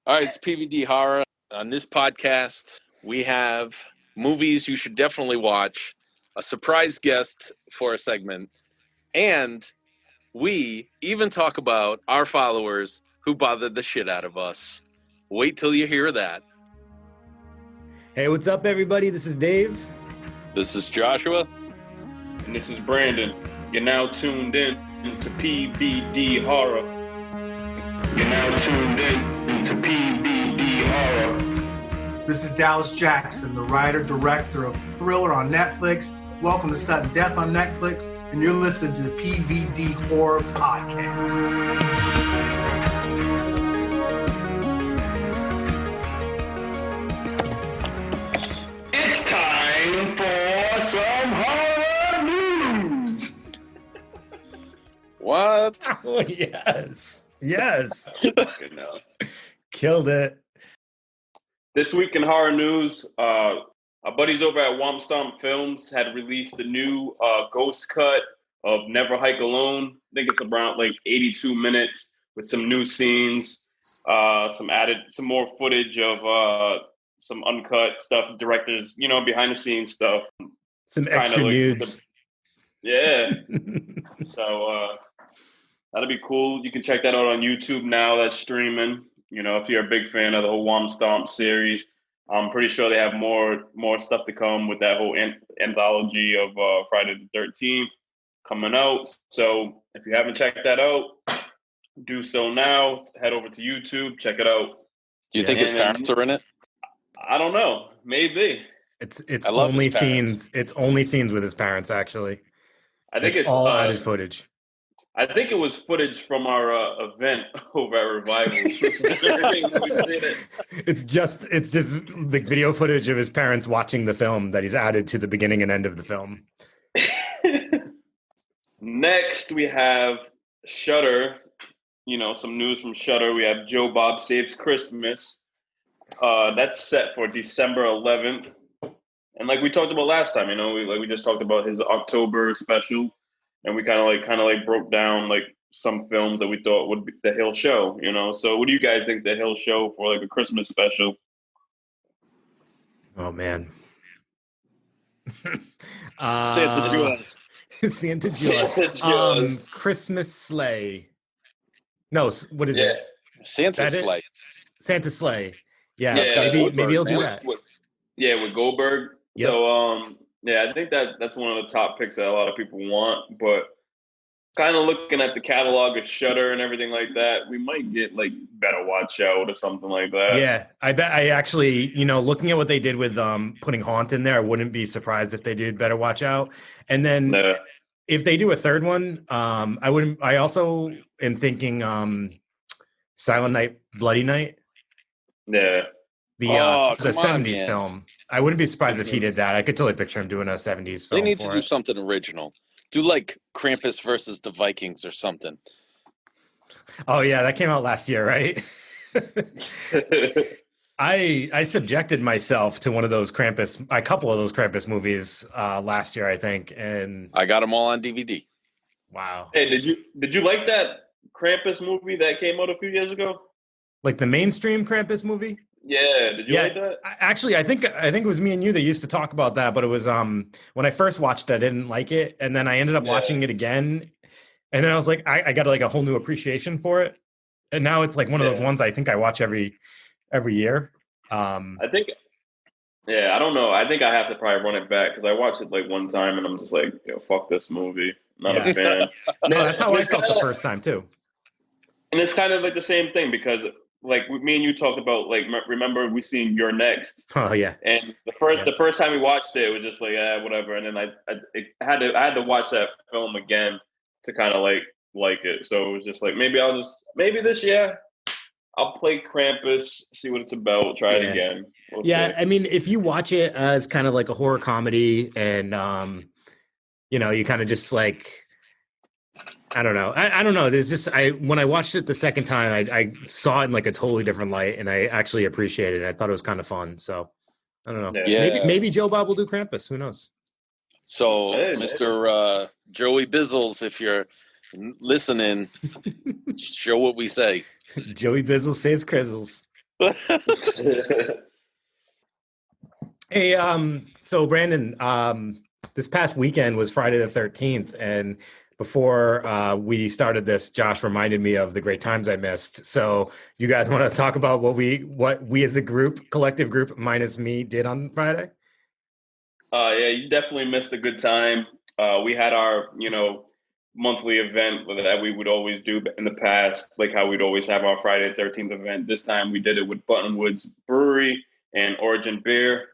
All right, it's PVD Horror. On this podcast, we have movies you should definitely watch, a surprise guest for a segment, and we even talk about our followers who bothered the shit out of us. Wait till you hear that. Hey, what's up, everybody? This is Dave. This is Joshua. And this is Brandin. You're now tuned in to PVD Horror. You're now tuned in to PVD Horror. This is Dallas Jackson, the writer-director of Thriller on Netflix. Welcome to Sudden Death on Netflix, and you're listening to the PVD Horror Podcast. It's time for some horror news. What? Oh, yes. Yes. Fucking hell. Killed it. This week in horror news, our buddies over at Womp Stomp Films had released a new ghost cut of Never Hike Alone. I think it's around like 82 minutes with some new scenes, some more footage of some uncut stuff, directors, behind the scenes stuff. Some extra nudes. Yeah. So that'll be cool. You can check that out on YouTube now. That's streaming. If you're a big fan of the whole Womp Stomp series, I'm pretty sure they have more stuff to come with that whole anthology of Friday the 13th coming out. So if you haven't checked that out, do so now. Head over to YouTube, check it out. Do you think his parents are in it? I don't know. Maybe. It's only scenes. It's only scenes with his parents. Actually, I think it's all added footage. I think it was footage from our event over at Revival. It's just the video footage of his parents watching the film that he's added to the beginning and end of the film. Next, we have Shudder. Some news from Shudder. We have Joe Bob Saves Christmas. That's set for December 11th. And like we talked about last time, we just talked about his October special. And we kind of broke down like some films that we thought would be, that he'll show, So what do you guys think that he'll show for like a Christmas special? Oh man, Santa Jaws. Santa Jaws. Christmas sleigh. No, what is it? Santa sleigh. Santa sleigh. Yeah, maybe he'll do that. With Goldberg. Yep. So yeah, I think that's one of the top picks that a lot of people want, but kind of looking at the catalog of Shudder and everything like that, we might get like Better Watch Out or something like that. Yeah, I bet. I actually, looking at what they did with putting Haunt in there, I wouldn't be surprised if they did Better Watch Out. And then if they do a third one, I wouldn't. I also am thinking Silent Night, Bloody Night. Yeah. The 70s film. I wouldn't be surprised if he did that. I could totally picture him doing a 70s film. They need to do something original. Do like Krampus versus the Vikings or something. Oh yeah, that came out last year, right? I subjected myself to a couple of those Krampus movies last year, I think, and I got them all on DVD. Wow. Hey, did you like that Krampus movie that came out a few years ago? Like the mainstream Krampus movie? Yeah, did you like that? Actually, I think it was me and you that used to talk about that, but it was when I first watched it, I didn't like it, and then I ended up watching it again, and then I was like, I got like a whole new appreciation for it, and now it's like one of those ones I think I watch every year. I think, I don't know. I think I have to probably run it back because I watched it like one time, and I'm just like, fuck this movie. Not a fan. No, that's how I felt the first time too. And it's kind of like the same thing because. Like me and you talked about, like, remember we seen You're Next? Oh yeah. And the first time we watched it was just like, whatever. And then I had to watch that film again to kind of like it. So it was just like maybe this year I'll play Krampus, see what it's about, try it again. We'll see. I mean, if you watch it as kind of like a horror comedy, and you kind of just like. I don't know. I don't know. There's just when I watched it the second time, I saw it in like a totally different light, and I actually appreciated it. I thought it was kind of fun. So I don't know. Yeah. Maybe Joe Bob will do Krampus. Who knows? So, Mr. Joey Bizzles, if you're listening, show what we say. Joey Bizzle saves Crizzles. Hey, so Brandin, this past weekend was Friday the 13th, and before we started this, Josh reminded me of the great times I missed. So you guys want to talk about what we as a group, collective group, minus me, did on Friday? Yeah, you definitely missed a good time. We had our, monthly event that we would always do in the past, like how we'd always have our Friday the 13th event. This time we did it with Buttonwood's Brewery and Origin Beer,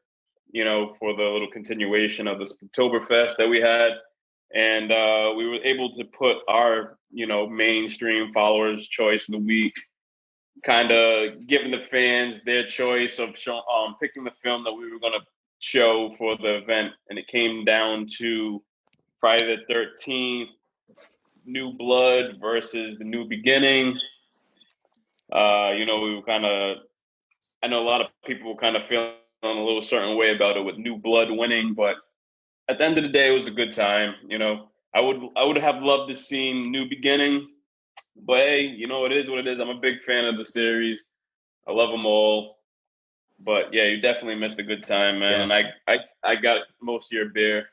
for the little continuation of the Oktoberfest that we had. And we were able to put our, mainstream followers' choice of the week, kind of giving the fans their choice of picking the film that we were going to show for the event. And it came down to Friday the 13th, New Blood versus The New Beginning. We were kind of, I know a lot of people were kind of feeling a little certain way about it with New Blood winning, but at the end of the day, it was a good time. I would have loved to see New Beginning, but hey, it is what it is. I'm a big fan of the series. I love them all. But yeah, you definitely missed a good time, man. Yeah. And I got most of your beer.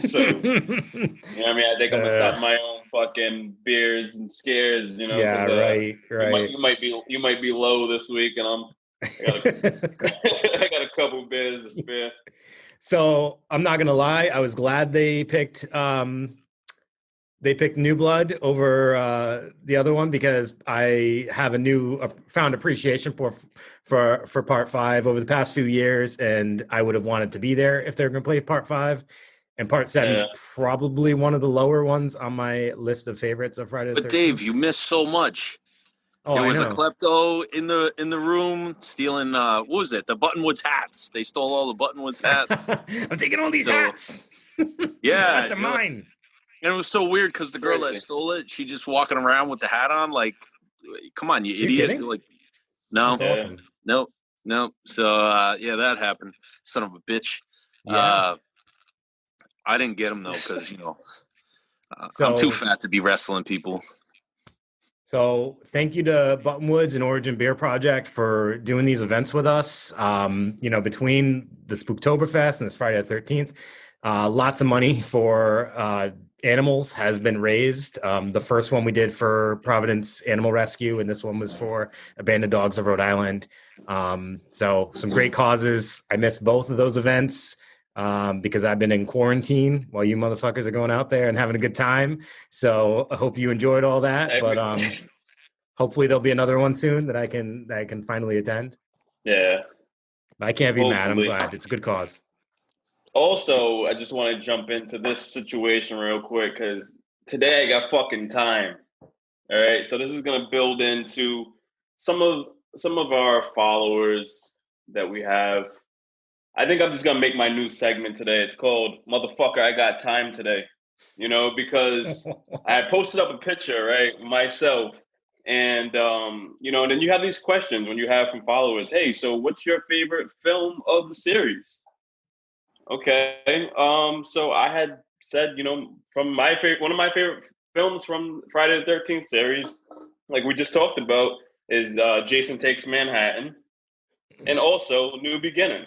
So, I think I'm gonna stop my own fucking beers and scares, Yeah, right. You might be low this week, and I got a couple beers to spare. So I'm not gonna lie, I was glad they picked New Blood over the other one, because I have found appreciation for Part 5 over the past few years, and I would have wanted to be there if they're going to play Part 5. And Part 7 is probably one of the lower ones on my list of favorites of Friday the 13th. But Dave, you missed so much. Oh, there was a klepto in the room stealing what was it? The Buttonwoods hats. They stole all the Buttonwoods hats. I'm taking all these hats. Yeah, hats are mine. And it was so weird because the girl that stole it, she just walking around with the hat on. Like, come on, you idiot! Kidding? Like, no, That's awesome. no. So yeah, that happened. Son of a bitch. Yeah. I didn't get him though because I'm too fat to be wrestling people. So thank you to Buttonwoods and Origin Beer Project for doing these events with us. Between the Spooktoberfest and this Friday the 13th, lots of money for animals has been raised. The first one we did for Providence Animal Rescue, and this one was for Abandoned Dogs of Rhode Island. So some great causes. I missed both of those events because I've been in quarantine while you motherfuckers are going out there and having a good time. So I hope you enjoyed all that. But hopefully there'll be another one soon that I can finally attend. Yeah. I can't be mad. I'm glad. It's a good cause. Also, I just want to jump into this situation real quick because today I got fucking time. All right. So this is gonna build into some of our followers that we have. I think I'm just gonna make my new segment today. It's called "Motherfucker, I Got Time Today." Because I posted up a picture, right, myself, and and then you have these questions when you have from followers. Hey, so what's your favorite film of the series? Okay, so I had said, from one of my favorite films from Friday the 13th series, like we just talked about, is Jason Takes Manhattan, and also New Beginning.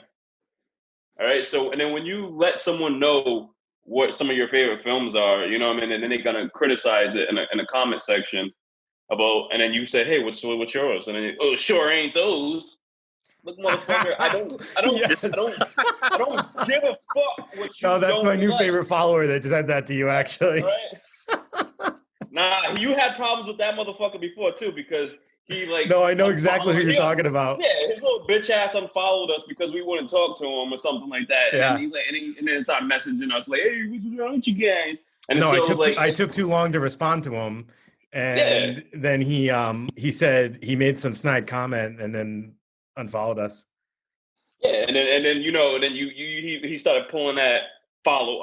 All right, so and then when you let someone know what some of your favorite films are, and then they're gonna criticize it in a comment section and then you say, hey, what's yours? And then sure ain't those. Look, motherfucker, I don't give a fuck what you. Oh, that's my new favorite follower that said that to you, actually. Right? Nah, you had problems with that motherfucker before too, because he No, I know exactly who you're talking about. Yeah, his little bitch ass unfollowed us because we wouldn't talk to him or something like that. Yeah. And then started messaging us like, hey, what's wrong with you guys? And no, so, I took too long to respond to him. And then he said he made some snide comment and then unfollowed us. Yeah, and then he started pulling that follow,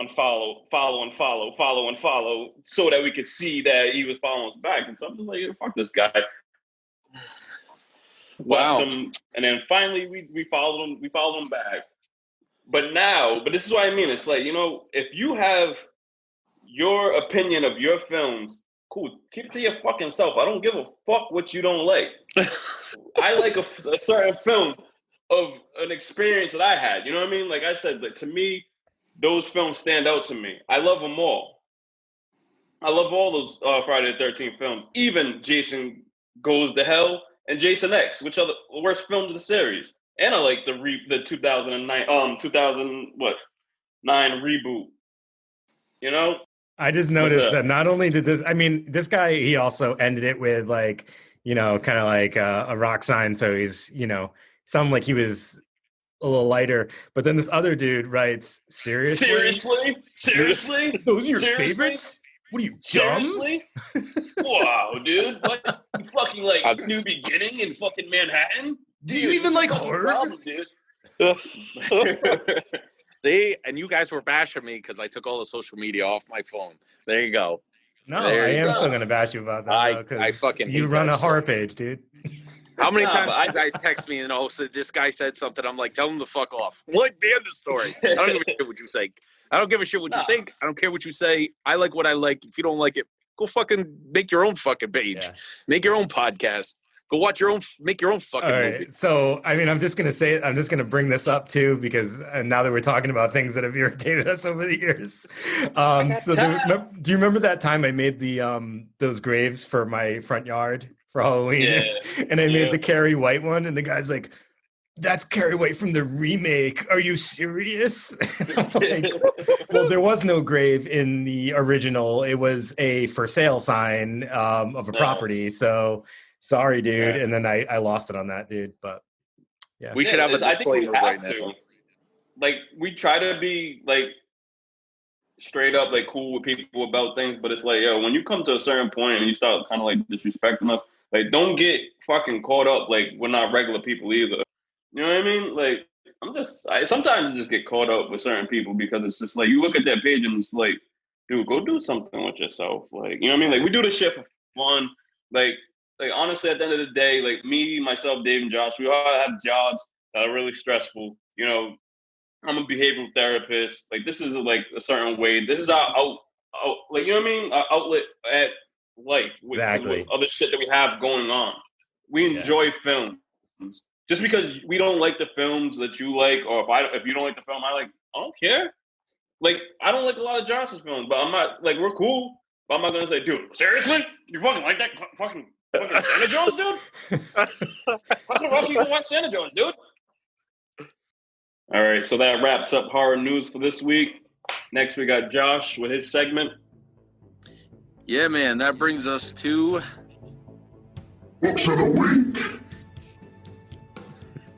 so that we could see that he was following us back. And so I'm just like, fuck this guy. Wow. And then finally we followed him back. But this is what I mean. It's like, if you have your opinion of your films, cool, keep it to your fucking self. I don't give a fuck what you don't like. I like a certain film of an experience that I had. You know what I mean? Like I said, like, to me, those films stand out to me. I love them all. I love all those Friday the 13th films, even Jason Goes to Hell and Jason X, which are the worst films of the series. And I like the 2009 reboot. You know, I just noticed that not only did this guy, he also ended it with like, kind of like a rock sign. So he's, sounded like he was a little lighter. But then this other dude writes, seriously? Those are your favorites? What are you, seriously? Wow, dude. What? You fucking like New Beginning in fucking Manhattan? Do you even like horror? Problem, dude. See, and you guys were bashing me because I took all the social media off my phone. There you go. No, I am still gonna bash you about that. I fucking you run a horror page, dude. How many times do you guys text me and so this guy said something? I'm like, tell him to fuck off. Like the end of the story. I don't give a shit what you say. I don't give a shit what you think. I don't care what you say. I like what I like. If you don't like it, go fucking make your own fucking page. Yeah. Make your own podcast. Go watch make your own fucking movie. So, I mean, I'm just going to bring this up too, because now that we're talking about things that have irritated us over the years. Do you remember that time I made those graves for my front yard for Halloween? Yeah. And I made the Carrie White one, and the guy's like, that's Carrie White from the remake. Are you serious? Like, well, there was no grave in the original. It was a for sale sign of a property. So sorry, dude. And then I lost it on that, dude. But yeah, we should have a disclaimer right now. Like, we try to be like straight up, like cool with people about things, but it's like, yo, when you come to a certain point and you start kind of like disrespecting us, like, don't get fucking caught up. Like, we're not regular people either. You know what I mean? Like, sometimes I just get caught up with certain people because it's just like, you look at their page and it's like, dude, go do something with yourself. Like, you know what I mean? Like, we do this shit for fun. Like honestly, at the end of the day, like me, myself, Dave, and Josh, we all have jobs that are really stressful. You know, I'm a behavioral therapist. Like, this is like a certain way. This is our like, you know what I mean? Our outlet at life with other shit that we have going on. We enjoy films. Just because we don't like the films that you like, or if you don't like the film I like, I don't care. Like, I don't like a lot of Josh's films, but I'm not, like, we're cool, but I'm not gonna say, dude, seriously? You fucking like that fucking Santa Jones, dude? Fucking Rocky, you watch Santa Jones, dude? All right, so that wraps up horror news for this week. Next, we got Josh with his segment. Yeah, man, that brings us to Books of the Week.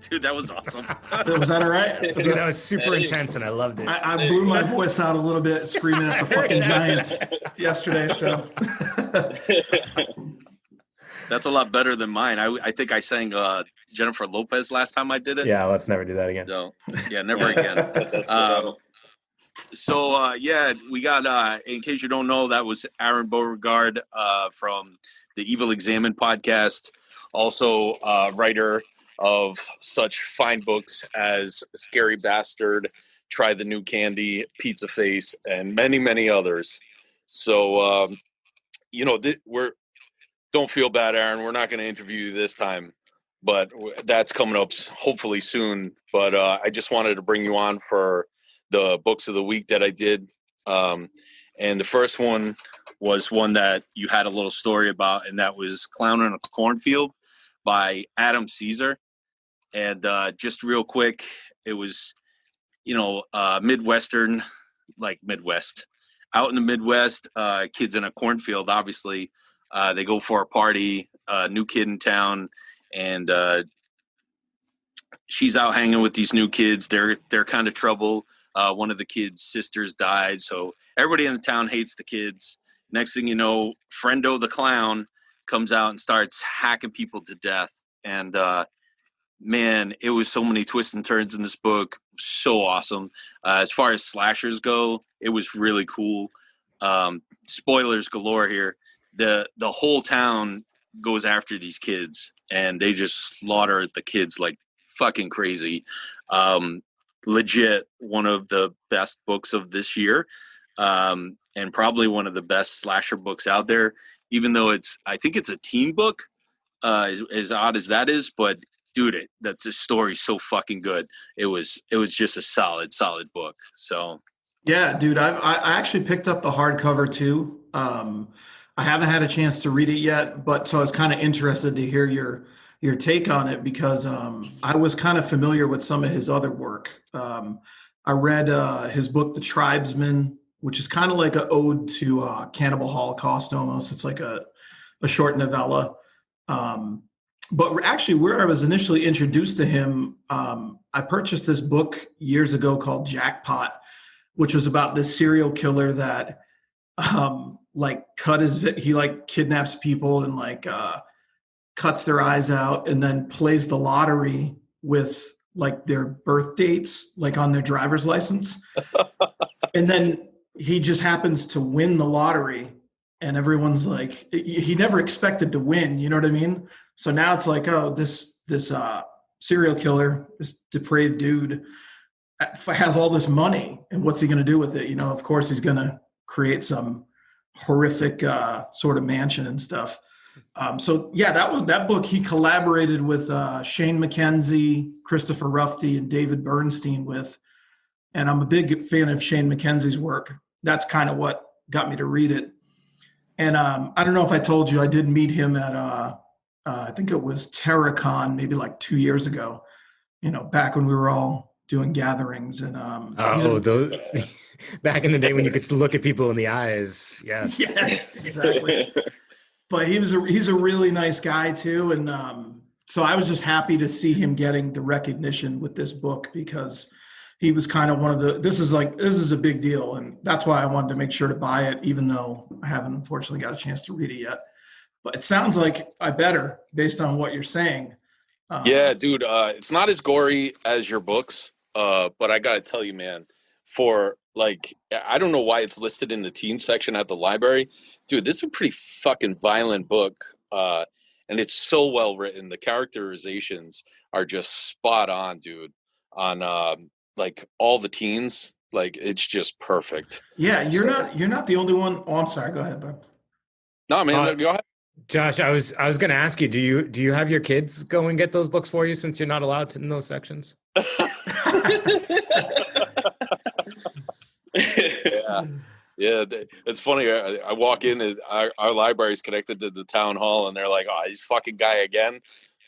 Dude, that was awesome. Was that all right? Dude, that was super intense, and I loved it. I blew my voice out a little bit screaming at the fucking Giants yesterday, so. That's a lot better than mine. I think I sang Jennifer Lopez last time I did it. Yeah, let's never do that again. So, yeah, never again. We got, in case you don't know, that was Aron Beauregard from the Evil Examined podcast, also writer of such fine books as Scary Bastard, Try the New Candy, Pizza Face, and many, many others. So, don't feel bad, Aron. We're not going to interview you this time, but that's coming up hopefully soon. But I just wanted to bring you on for the books of the week that I did. And the first one was one that you had a little story about, and that was Clown in a Cornfield by Adam Caesar. And just real quick, it was, Midwestern, like Midwest. Out in the Midwest, kids in a cornfield, obviously, they go for a party, new kid in town, and she's out hanging with these new kids. They're kind of trouble. One of the kids' sisters died, so everybody in the town hates the kids. Next thing you know, Friendo the clown comes out and starts hacking people to death. And man, it was so many twists and turns in this book. So awesome. As far as slashers go, it was really cool. Spoilers galore here. The whole town goes after these kids, and they just slaughter the kids like fucking crazy. Legit one of the best books of this year, and probably one of the best slasher books out there, even though I think it's a teen book. as odd as that is, but dude, that's a story so fucking good. It was just a solid book. So Yeah, dude, I actually picked up the hardcover too. I haven't had a chance to read it yet, but so I was kind of interested to hear your take on it because I was kind of familiar with some of his other work. I read his book, The Tribesman, which is kind of like an ode to Cannibal Holocaust almost. It's like a short novella. But actually, where I was initially introduced to him, I purchased this book years ago called Jackpot, which was about this serial killer that he kidnaps people and cuts their eyes out and then plays the lottery with like their birth dates, like on their driver's license. And then he just happens to win the lottery and everyone's like, he never expected to win. You know what I mean? So now it's like, oh, this serial killer, this depraved dude has all this money and what's he going to do with it? You know, of course he's going to create some horrific sort of mansion and stuff. So yeah, that book he collaborated with Shane McKenzie, Christopher Ruffey, and David Bernstein with, and I'm a big fan of Shane McKenzie's work. That's kind of what got me to read it. And I don't know if I told you, I did meet him at I think it was TerraCon maybe like 2 years ago, you know, back when we were all doing gatherings. And those back in the day when you could look at people in the eyes. Yes. Yeah, exactly. But he's a really nice guy too. And so I was just happy to see him getting the recognition with this book because he was kind of one of this is a big deal. And that's why I wanted to make sure to buy it, even though I haven't unfortunately got a chance to read it yet. But it sounds like I better based on what you're saying. Yeah, dude, it's not as gory as your books, but I gotta tell you, man, for like, I don't know why it's listed in the teen section at the library. Dude, this is a pretty fucking violent book, and it's so well written. The characterizations are just spot on, dude, on like all the teens. Like, it's just perfect. Yeah, you're not the only one. Oh, I'm sorry. Go ahead, bud. No, man, go ahead. Josh, I was going to ask you, do you have your kids go and get those books for you since you're not allowed to in those sections? Yeah, it's funny. I walk in and our library is connected to the town hall, and they're like, "Oh, he's fucking guy again."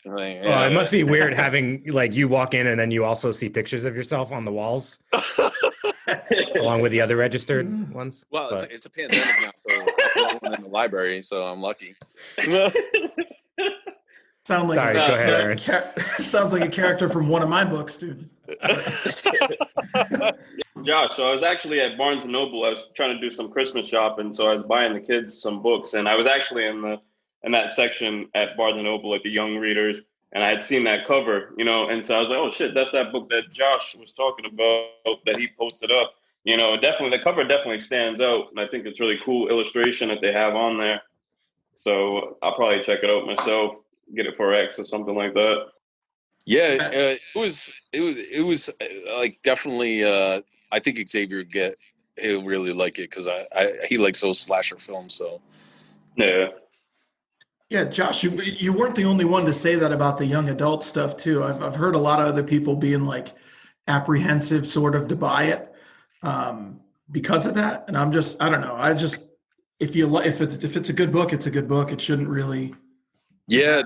Like, yeah. Well, it must be weird having like you walk in and then you also see pictures of yourself on the walls, along with the other registered ones. Well, it's a pandemic now, so no one in the library, so I'm lucky. Sounds like go ahead, Aaron. Sounds like a character from one of my books, dude. Josh, so I was actually at Barnes & Noble. I was trying to do some Christmas shopping, so I was buying the kids some books, and I was actually in that section at Barnes & Noble, like the young readers, and I had seen that cover, you know, and so I was like, oh shit, that's that book that Josh was talking about that he posted up. You know, definitely the cover definitely stands out, and I think it's really cool illustration that they have on there. So I'll probably check it out myself, get it for X or something like that. Yeah, it was like definitely. I think Xavier he'll really like it because he likes those slasher films. So yeah, Josh, you weren't the only one to say that about the young adult stuff too. I've heard a lot of other people being like apprehensive, sort of, to buy it because of that. And I don't know. If it's a good book, it's a good book. It shouldn't really. Yeah,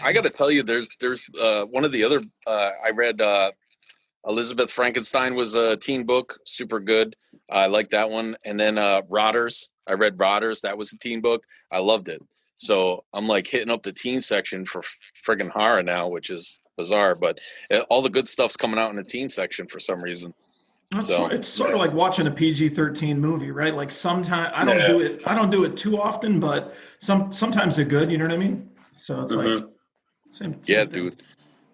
I got to tell you, there's one of the other I read. Elizabeth Frankenstein was a teen book, super good. I like that one. And then Rotters, I read Rotters. That was a teen book. I loved it. So I'm like hitting up the teen section for friggin' horror now, which is bizarre. But all the good stuff's coming out in the teen section for some reason. So it's sort of like watching a PG-13 movie, right? Like sometimes I don't do it too often, but sometimes they're good. You know what I mean? So it's like same dude.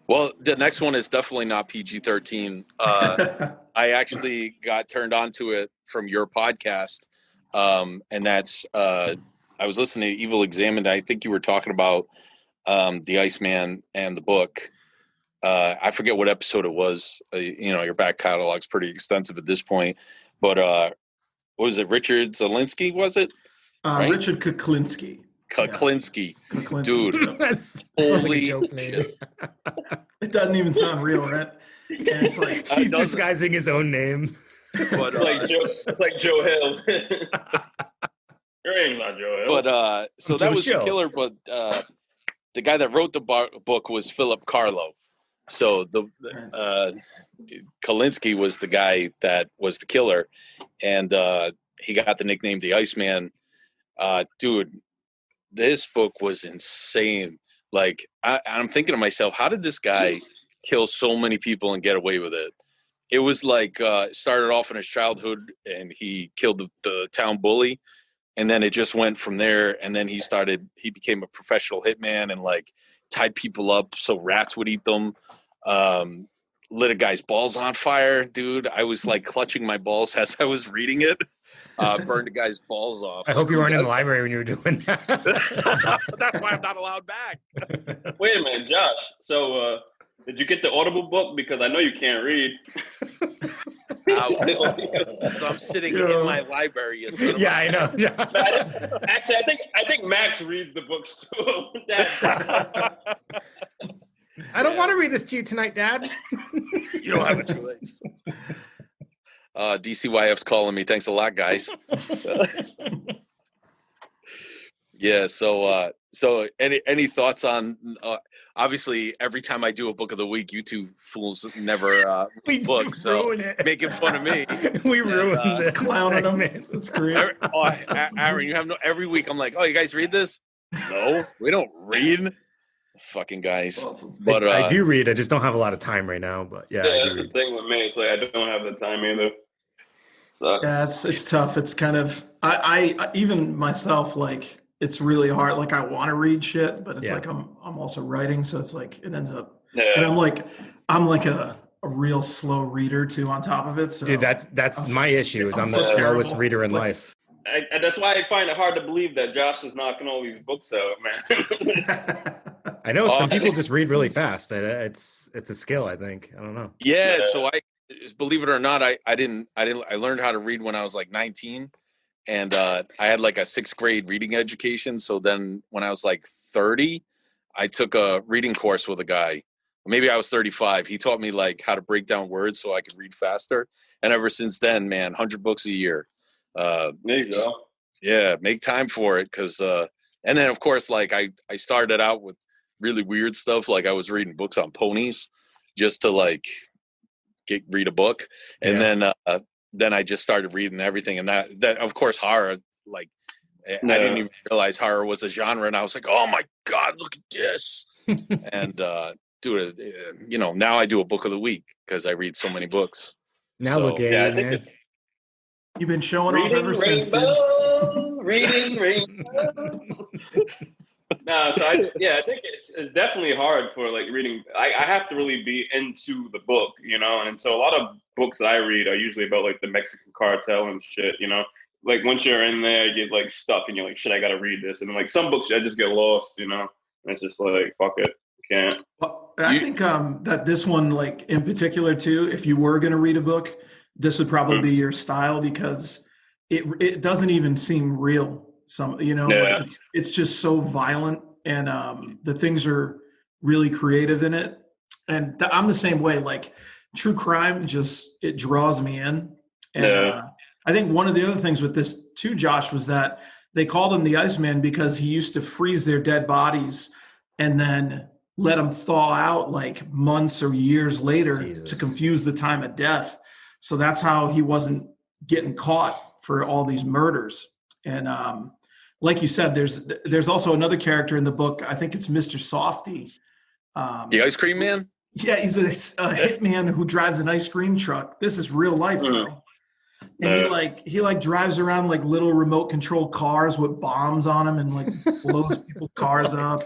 Well, the next one is definitely not PG-13. I actually got turned on to it from your podcast, and that's I was listening to Evil Examined. I think you were talking about the Iceman and the book. I forget what episode it was. Your back catalog's pretty extensive at this point. But what was it? Richard Zielinski, was it? Right? Richard Kuklinski. Kuklinski. Kuklinski. Dude. That's Holy like a joke name. It doesn't even sound real, right? And it's like He's doesn't. disguising his own name. But It's like Joe Hill. Your name's not Joe Hill. But so I'm that Joe was Show. the killer. But the guy that wrote the book was Philip Carlo. So the Kuklinski was the guy that was the killer, and he got the nickname the Iceman. Dude, this book was insane. Like I'm thinking to myself, how did this guy kill so many people and get away with it? It was like started off in his childhood, and he killed the town bully, and then it just went from there. And then he became a professional hitman and like tied people up so rats would eat them. Lit a guy's balls on fire, dude. I was like clutching my balls as I was reading it. Burned a guy's balls off. I hope you weren't in the library when you were doing that. That's why I'm not allowed back. Wait a minute, Josh. So did you get the Audible book? Because I know you can't read. So I'm sitting in my library. You son of Yeah, I know. Actually, I think Max reads the books too. I don't want to read this to you tonight, Dad. You don't have a choice. DCYF's calling me. Thanks a lot, guys. Yeah. So any thoughts on? Obviously, every time I do a book of the week, you two fools never We book. So ruin it. making fun of me. We ruined this clowning them. segment. That's great. Aaron, you have no. Every week, I'm like, oh, you guys read this? No, we don't read. Fucking guys. Awesome. But I do read. I just don't have a lot of time right now. But yeah, I Yeah, do that's the read. thing with me. It's like I don't have the time either. Sucks. Yeah, it's tough. It's kind of I even myself, like it's really hard. Like I want to read shit, but it's Yeah. like I'm also writing, so it's like it ends up. Yeah. And I'm like a real slow reader too. On top of it, so Dude, that's I'm my so- issue. Is I'm I'm the so slowest terrible. reader in Like- life. And that's why I find it hard to believe that Josh is knocking all these books out, man. I know some Oh, people just read really fast. It's a skill. I think. I don't know. yeah. Yeah. So believe it or not, I learned how to read when I was like 19, and I had like a 6th grade reading education. So then when I was like 30, I took a reading course with a guy. Maybe I was 35. He taught me like how to break down words so I could read faster. And ever since then, man, 100 books a year. There you go. Yeah, make time for it, because and then of course, like I started out with really weird stuff, like I was reading books on ponies just to like read a book, and then I just started reading everything, and that of course horror, like I didn't even realize horror was a genre, and I was like, oh my god, look at this. And dude, now I do a book of the week because I read so many books. Now So- look at Yeah, I you, think man. it's You've been showing off reading ever since, dude. rainbow, reading rainbow. No, so I think it's definitely hard for like reading. I have to really be into the book, and so a lot of books that I read are usually about like the Mexican cartel and shit, Like once you're in there, you get like stuck and you're like, shit, I gotta read this. And then like some books I just get lost, and it's just like, fuck it, can't. Well, I think that this one, like in particular too, if you were going to read a book, this would probably be your style, because it doesn't even seem real. Like it's just so violent, and the things are really creative in it. And I'm the same way. Like true crime, it draws me in. And I think one of the other things with this too, Josh, was that they called him the Iceman because he used to freeze their dead bodies and then let them thaw out like months or years later to confuse the time of death. So that's how he wasn't getting caught for all these murders. And like you said, there's also another character in the book. I think it's Mr. Softy. The ice cream man? Yeah, he's a hitman who drives an ice cream truck. This is real life, bro. And he drives around like little remote control cars with bombs on them and like blows people's cars up.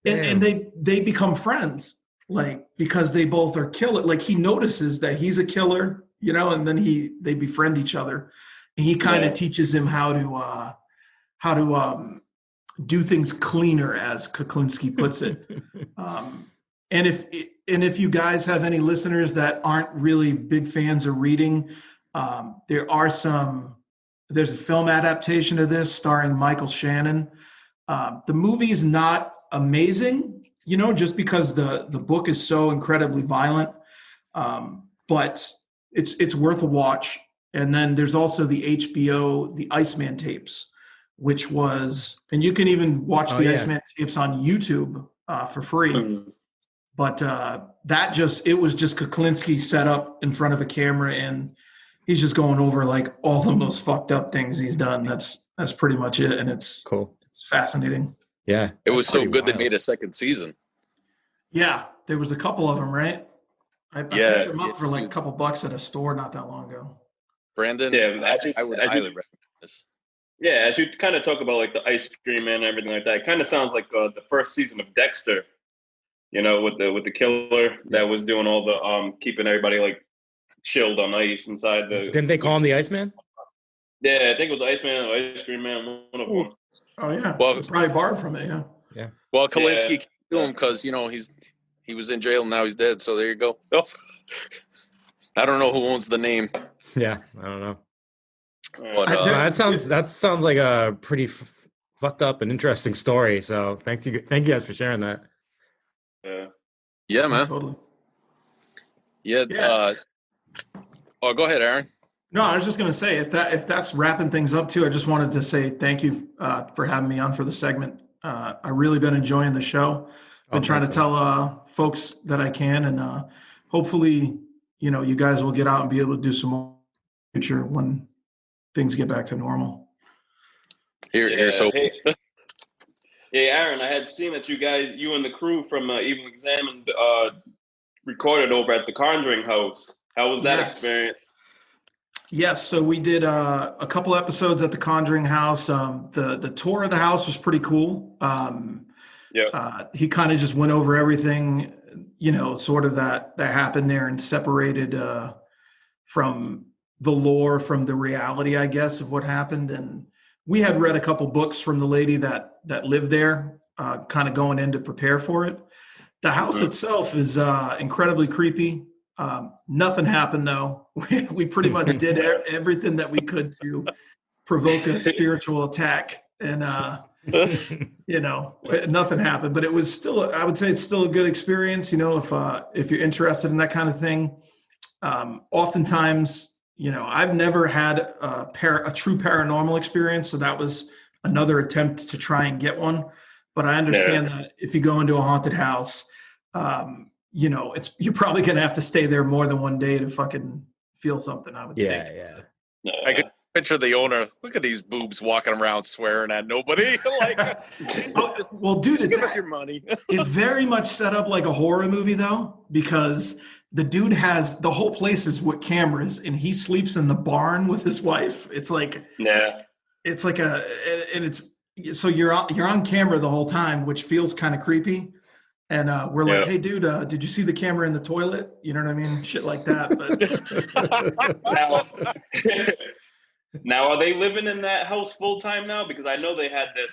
And they become friends, like, because they both are killer. Like he notices that he's a killer, and then they befriend each other. And he kind of teaches him how to do things cleaner, as Kuklinski puts it. And if you guys have any listeners that aren't really big fans of reading, there's a film adaptation of this starring Michael Shannon. The movie's not amazing, just because the book is so incredibly violent. But it's worth a watch. And then there's also the HBO, the Iceman tapes, which was, and you can even watch the Iceman tapes on YouTube for free. But it was just Kuklinski set up in front of a camera, and he's just going over like all the most fucked up things he's done. That's pretty much it, and it's cool. It's fascinating. Yeah, it was so good wild. They made a second season. Yeah, there was a couple of them, right? I picked them up for like a couple bucks at a store not that long ago. Brandin, I would highly recommend this. Yeah, as you kind of talk about like the ice cream and everything like that, it kind of sounds like the first season of Dexter. With the killer that was doing all the keeping everybody like chilled on ice inside the. Didn't they call him the Iceman? Yeah, I think it was Iceman or Ice Cream Man. One of them. Oh yeah, well, probably borrowed from it. Yeah. Yeah. Well, Kalinsky came to him because he was in jail and now he's dead. So there you go. I don't know who owns the name. Yeah, I don't know. But, that sounds like a pretty fucked up and interesting story. So thank you guys for sharing that. Yeah, man. Totally. Yeah. Go ahead, Aron. No, I was just gonna say if that's wrapping things up too. I just wanted to say thank you for having me on for the segment. I really been enjoying the show. Been trying to tell folks that I can, and hopefully, you guys will get out and be able to do some more in the future when things get back to normal. Here's hope. Hey, Aron, I had seen that you and the crew from Evil Examined recorded over at the Conjuring House. How was that experience? Yes, so we did a couple episodes at the Conjuring House. The tour of the house was pretty cool. He kind of just went over everything, sort of that happened there and separated from the lore, from the reality, I guess, of what happened. And we had read a couple books from the lady that lived there, kind of going in to prepare for it. The house itself is incredibly creepy. Nothing happened though. We pretty much did everything that we could to provoke a spiritual attack, and nothing happened. But it was still, I would say, it's still a good experience. If you're interested in that kind of thing. Oftentimes, I've never had a true paranormal experience, so that was another attempt to try and get one. But I understand that if you go into a haunted house, you're probably going to have to stay there more than one day to fucking feel something, I would think. Yeah. I could picture the owner. Look at these boobs walking around swearing at nobody. Well, dude, give us your money. It's very much set up like a horror movie, though, because the dude has the whole place is with cameras, and he sleeps in the barn with his wife. It's like, it's like so you're on camera the whole time, which feels kind of creepy. And we're like, hey, dude, did you see the camera in the toilet? You know what I mean? Shit like that. But now, are they living in that house full time now? Because I know they had their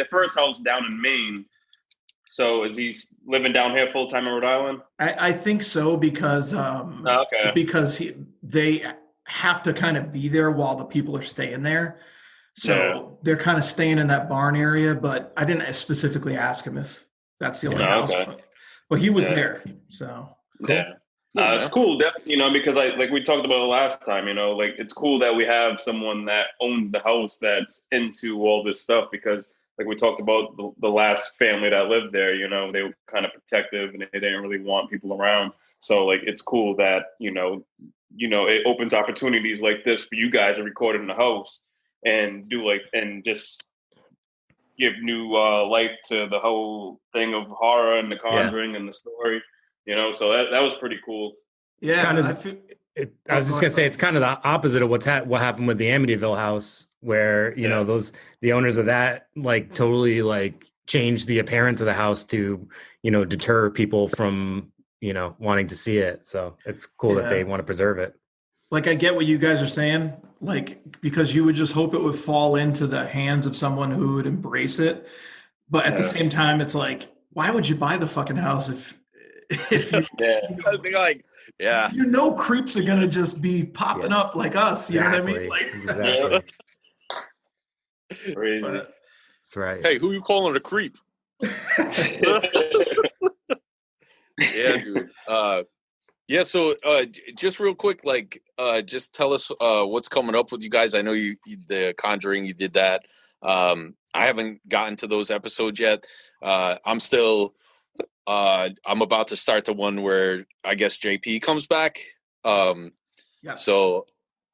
first house down in Maine. So is he living down here full time in Rhode Island? I think so, because because they have to kind of be there while the people are staying there. So they're kind of staying in that barn area. But I didn't specifically ask him if that's the only house, but he was there. So cool. It's cool, definitely. Because like we talked about it last time. It's cool that we have someone that owns the house that's into all this stuff. Because like we talked about the last family that lived there, they were kind of protective and they didn't really want people around. So like it's cool that it opens opportunities like this for you guys to record in the house and and just give new life to the whole thing of horror and the Conjuring and the story, so that was pretty cool. Yeah, I was just gonna say it's kind of the opposite of what happened with the Amityville house, where the owners of that totally changed the appearance of the house to deter people from wanting to see it. So it's cool that they want to preserve it. I get what you guys are saying, because you would just hope it would fall into the hands of someone who would embrace it. But at the same time, it's like, why would you buy the fucking house if you creeps are going to just be popping up like us, you know what I mean? Crazy. That's right. Hey, who you calling a creep? Yeah, dude. Yeah, so just real quick, like, just tell us what's coming up with you guys. I know you the Conjuring, you did that. I haven't gotten to those episodes yet. I'm still, I'm about to start the one where I guess JP comes back. Yes. So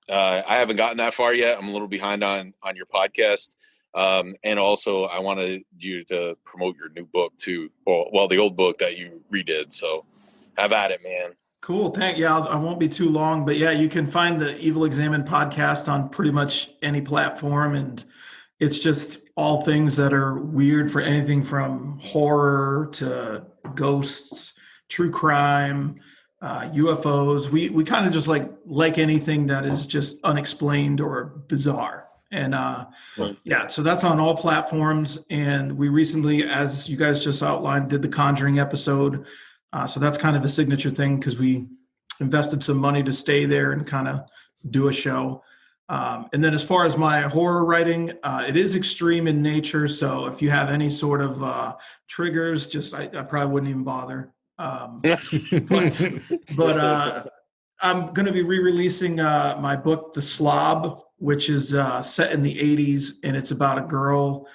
I haven't gotten that far yet. I'm a little behind on your podcast. And also, I wanted you to promote your new book too. Well, the old book that you redid. So have at it, man. Cool. I won't be too long, but yeah, you can find the Evil Examined podcast on pretty much any platform, and it's just all things that are weird, for anything from horror to ghosts, true crime, UFOs. We kind of just like anything that is just unexplained or bizarre. And yeah, so that's on all platforms. And we recently, as you guys just outlined, did the Conjuring episode. So that's kind of a signature thing because we invested some money to stay there and kind of do a show. And then as far as my horror writing, it is extreme in nature. So if you have any sort of triggers, I probably wouldn't even bother. But I'm going to be re-releasing my book, The Slob, which is set in the 80s. And it's about a girl,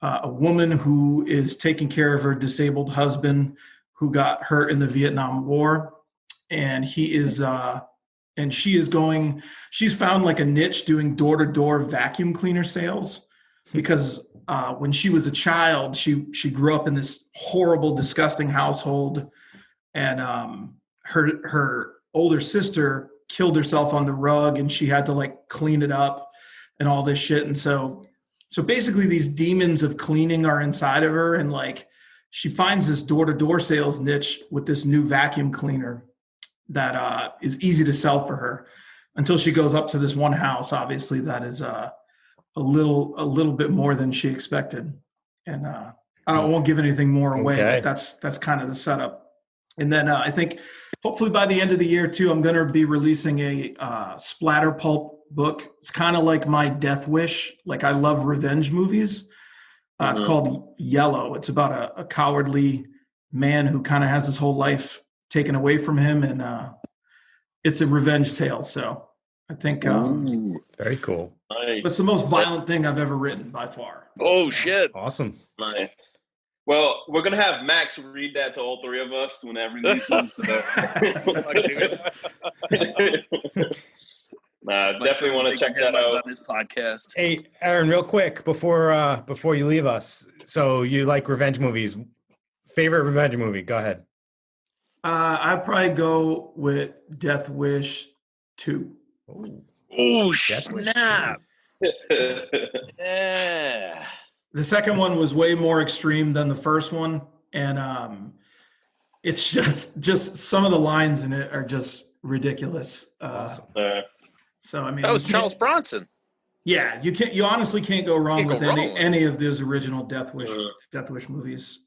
a woman who is taking care of her disabled husband who got hurt in the Vietnam War. And she's found like a niche doing door-to-door vacuum cleaner sales because when she was a child, she grew up in this horrible, disgusting household, and her older sister killed herself on the rug, and she had to like clean it up and all this shit. And so basically these demons of cleaning are inside of her, and like she finds this door-to-door sales niche with this new vacuum cleaner that is easy to sell for her, until she goes up to this one house, obviously, that is a little bit more than she expected. And I won't give anything more away, but that's kind of the setup. And then I think hopefully by the end of the year too, I'm going to be releasing a splatter pulp book. It's kind of like my death wish. Like, I love revenge movies. It's called Yellow. It's about a cowardly man who kind of has his whole life taken away from him, and it's a revenge tale. So I think very cool. It's the most violent thing I've ever written by far. Oh shit! Awesome. Nice. Well, we're gonna have Max read that to all three of us whenever he releases. Definitely want to check that out on this podcast. Hey, Aron, real quick before you leave us. So you like revenge movies? Favorite revenge movie? Go ahead. I'd probably go with Death Wish 2. Oh, snap. Yeah. The second one was way more extreme than the first one. And it's just some of the lines in it are just ridiculous. Awesome. So, I mean, that was Charles Bronson. Yeah, you honestly can't go wrong with any of those original Death Wish movies.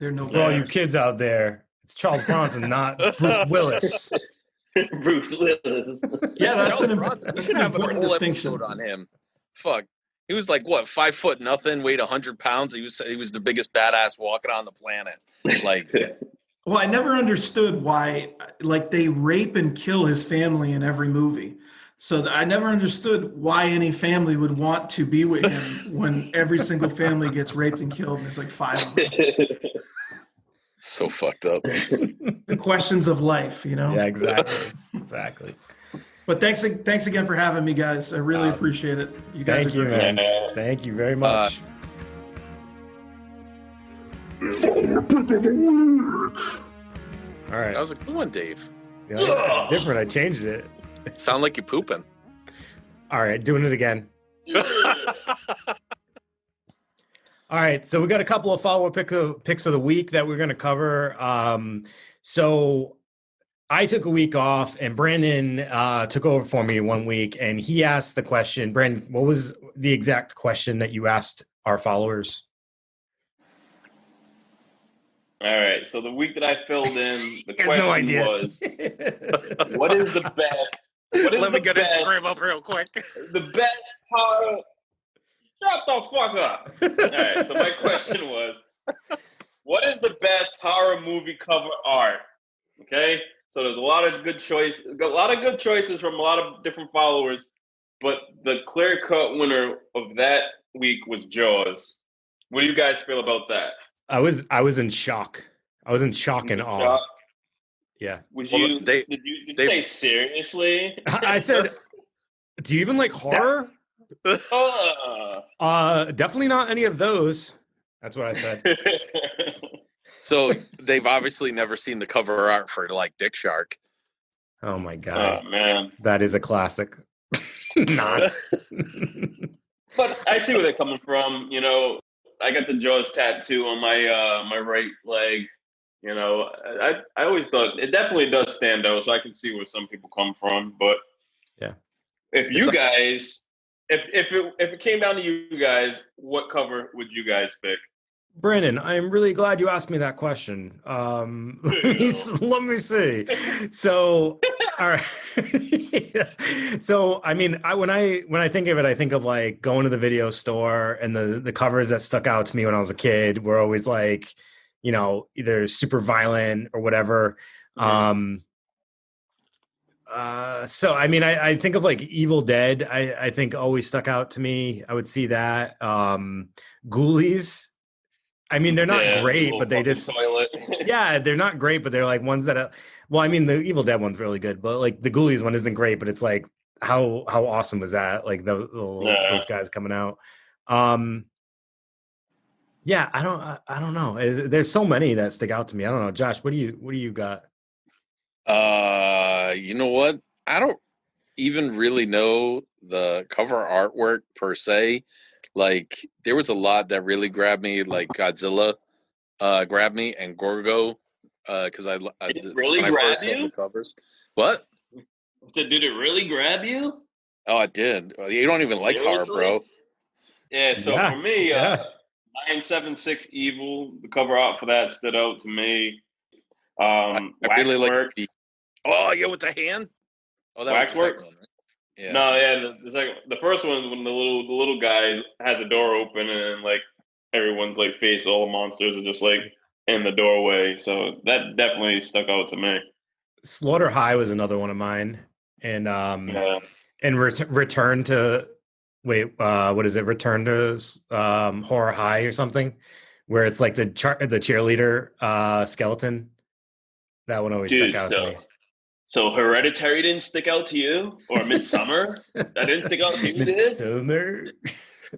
They're no for all you kids out there. It's Charles Bronson, not Bruce Willis. Bruce Willis. Yeah, that's an Bronson. We should have a whole episode on him. Fuck. He was like, what, 5'0", weighed 100 pounds. He was the biggest badass walking on the planet. Like, well, I never understood why, like, they rape and kill his family in every movie. So I never understood why any family would want to be with him when every single family gets raped and killed. And there's like 5 of them. So fucked up. The questions of life, you know? Yeah, exactly. But thanks again for having me, guys. I really appreciate it. You guys thank you, man. Thank you very much. All right. That was a good one, Dave. Yeah, different. I changed it. Sound like you're pooping. All right, doing it again. All right, so we got a couple of follow-up picks of the week that we're going to cover. So I took a week off, and Brandin took over for me 1 week, and he asked the question. Brandin, what was the exact question that you asked our followers? All right, so the week that I filled in, the question was, what is the best? Let me get Instagram up real quick. The best part Shut the fuck up. All right, so my question was, what is the best horror movie cover art? Okay, so there's a lot of good choices from a lot of different followers, but the clear-cut winner of that week was Jaws. What do you guys feel about that? I was in shock. I was in shock and awe. Shock? Yeah. Did you say seriously? I said, do you even like horror? Definitely not any of those. That's what I said. So they've obviously never seen the cover art for like Dick Shark. Oh my god. Oh man. That is a classic. Not. But I see where they're coming from. You know, I got the Jaws tattoo on my my right leg. You know, I always thought it definitely does stand out, so I can see where some people come from. But yeah, if you guys, if it came down to you guys, what cover would you guys pick? Brandin, I'm really glad you asked me that question. Let me see. So, all right. So, I mean, when I think of it, I think of like going to the video store, and the covers that stuck out to me when I was a kid were always like, you know, either super violent or whatever. Mm-hmm. So, I mean, I think of like Evil Dead. I think always stuck out to me. I would see that. Ghoulies. I mean, they're not great, but they just yeah, they're not great, but they're like ones that well, I mean, the Evil Dead one's really good, but like the Ghoulies one isn't great, but it's like how awesome was that? Like those guys coming out. Yeah, I don't know. There's so many that stick out to me. I don't know, Josh. What do you got? You know what? I don't even really know the cover artwork per se. Like, there was a lot that really grabbed me, like Godzilla grabbed me, and Gorgo, because I did it really grab you? The covers. What? I said, did it really grab you? Oh, it did. You don't even like horror, bro. Yeah. So for me, 976 Evil, the cover art for that stood out to me. I really like. Oh, yeah, with the hand. Oh, that was the second one, right? Yeah. No, yeah. The first one is when the little guy has a door open and like everyone's like face, all the monsters are just like in the doorway. So that definitely stuck out to me. Slaughter High was another one of mine, and Return to what is it? Return to Horror High or something, where it's like the cheerleader skeleton. That one always stuck out to me. So Hereditary didn't stick out to you? Or Midsummer? That didn't stick out to you, Midsummer?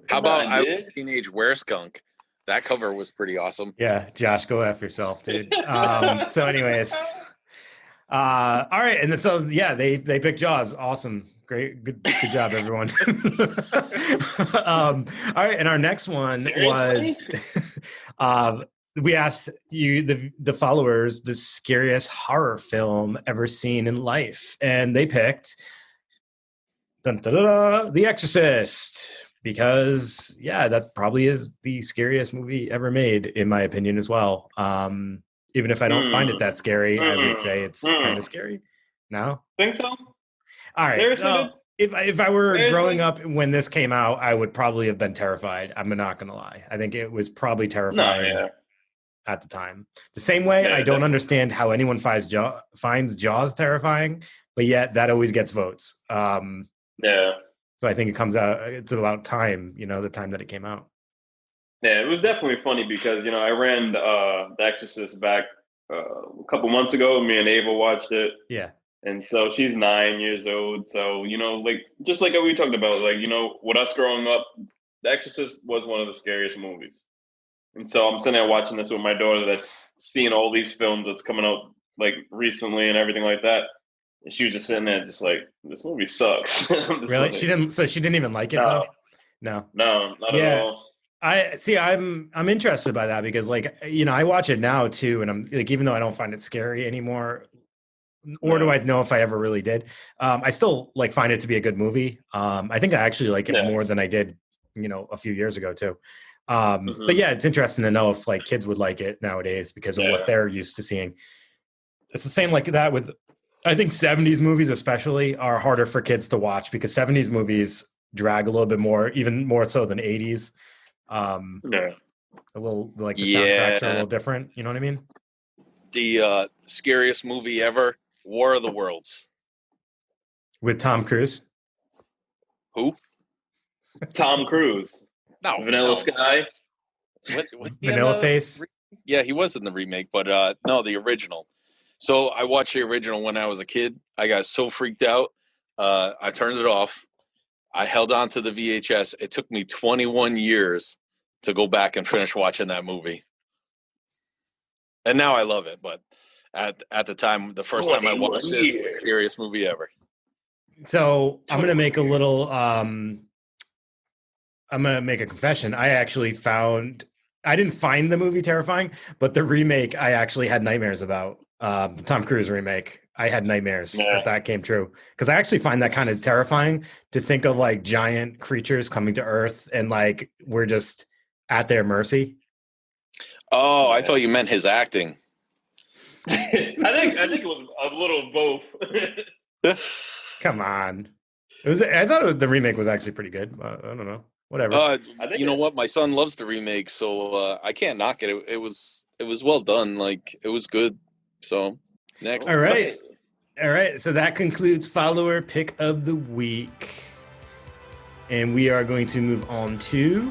How about I Was a Teenage Wereskunk? That cover was pretty awesome. Yeah, Josh, go F yourself, dude. So anyways. All right, and then, so yeah, they picked Jaws. Awesome. Great, good job, everyone. All right, and our next one was we asked you, the followers, the scariest horror film ever seen in life, and they picked The Exorcist, because that probably is the scariest movie ever made, in my opinion, as well. Even if I don't find it that scary, I would say it's kind of scary. No? Think so? All right. If I were growing up when this came out, I would probably have been terrified. I'm not going to lie. I think it was probably terrifying at the time. The same way, I don't understand how anyone finds Jaws terrifying, but yet that always gets votes. So I think it comes out, it's about time, the time that it came out. Yeah, it was definitely funny because, I ran The Exorcist back a couple months ago. Me and Ava watched it. Yeah. And so she's 9 years old. So, like, just like we talked about, like, with us growing up, The Exorcist was one of the scariest movies. And so I'm sitting there watching this with my daughter that's seeing all these films that's coming out, like, recently and everything like that. And she was just sitting there just like, this movie sucks. Really? Like, she didn't even like it? No. No, not at all. I'm interested by that because, like, I watch it now too, and I'm like, even though I don't find it scary anymore, or do I know if I ever really did, I still like find it to be a good movie. I think I actually like it more than I did, a few years ago too. But yeah, it's interesting to know if like kids would like it nowadays because of what they're used to seeing. It's the same like that with, I think 70s movies especially are harder for kids to watch because 70s movies drag a little bit more, even more so than 80s. Yeah. A little like the soundtracks are a Yeah. little different. You know what I mean? The scariest movie ever, War of the Worlds. With Tom Cruise. Who? Tom Cruise. No. Vanilla no. Sky. What he in Vanilla the Face. Yeah, he was in the remake, but no, the original. So I watched the original when I was a kid. I got so freaked out. I turned it off. I held on to the VHS. It took me 21 years to go back and finish watching that movie. And now I love it, but at the time, the first time I watched it, the scariest movie ever. So I'm gonna make a little. I'm gonna make a confession. I didn't find the movie terrifying, but the remake I actually had nightmares about. The Tom Cruise remake. I had nightmares that came true because I actually find that kind of terrifying to think of like giant creatures coming to Earth and like we're just at their mercy. Oh, I thought you meant his acting. I think it was a little of both. Come on, I thought the remake was actually pretty good. I don't know, whatever. You know what? My son loves the remake, so I can't knock it. It was well done. Like it was good. So next, All right. So that concludes follower pick of the week, and we are going to move on to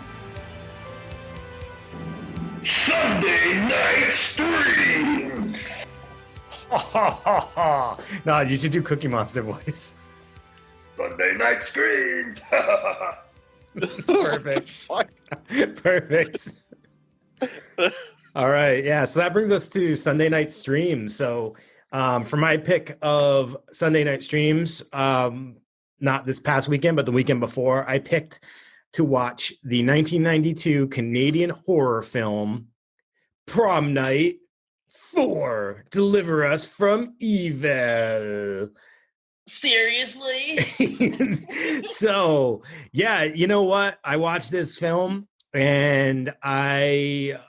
Sunday night streams. No, you should do Cookie Monster voice. Sunday night streams. Perfect. Fuck. Perfect. All right. Yeah. So that brings us to Sunday night streams. So for my pick of Sunday night streams, not this past weekend, but the weekend before, I picked to watch the 1992 Canadian horror film Prom Night 4, Deliver Us from Evil. Seriously? So, yeah, you know what? I watched this film and I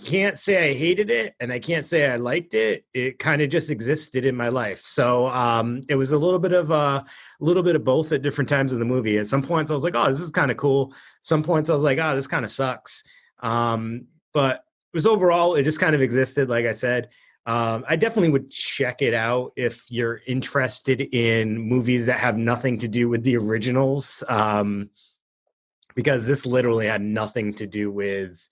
can't say I hated it and I can't say I liked it. It kind of just existed in my life. So it was a little bit of both at different times of the movie. At some points I was like, oh, this is kind of cool. Some points I was like, oh, this kind of sucks. But it was overall, it just kind of existed. Like I said, I definitely would check it out if you're interested in movies that have nothing to do with the originals. Because this literally had nothing to do with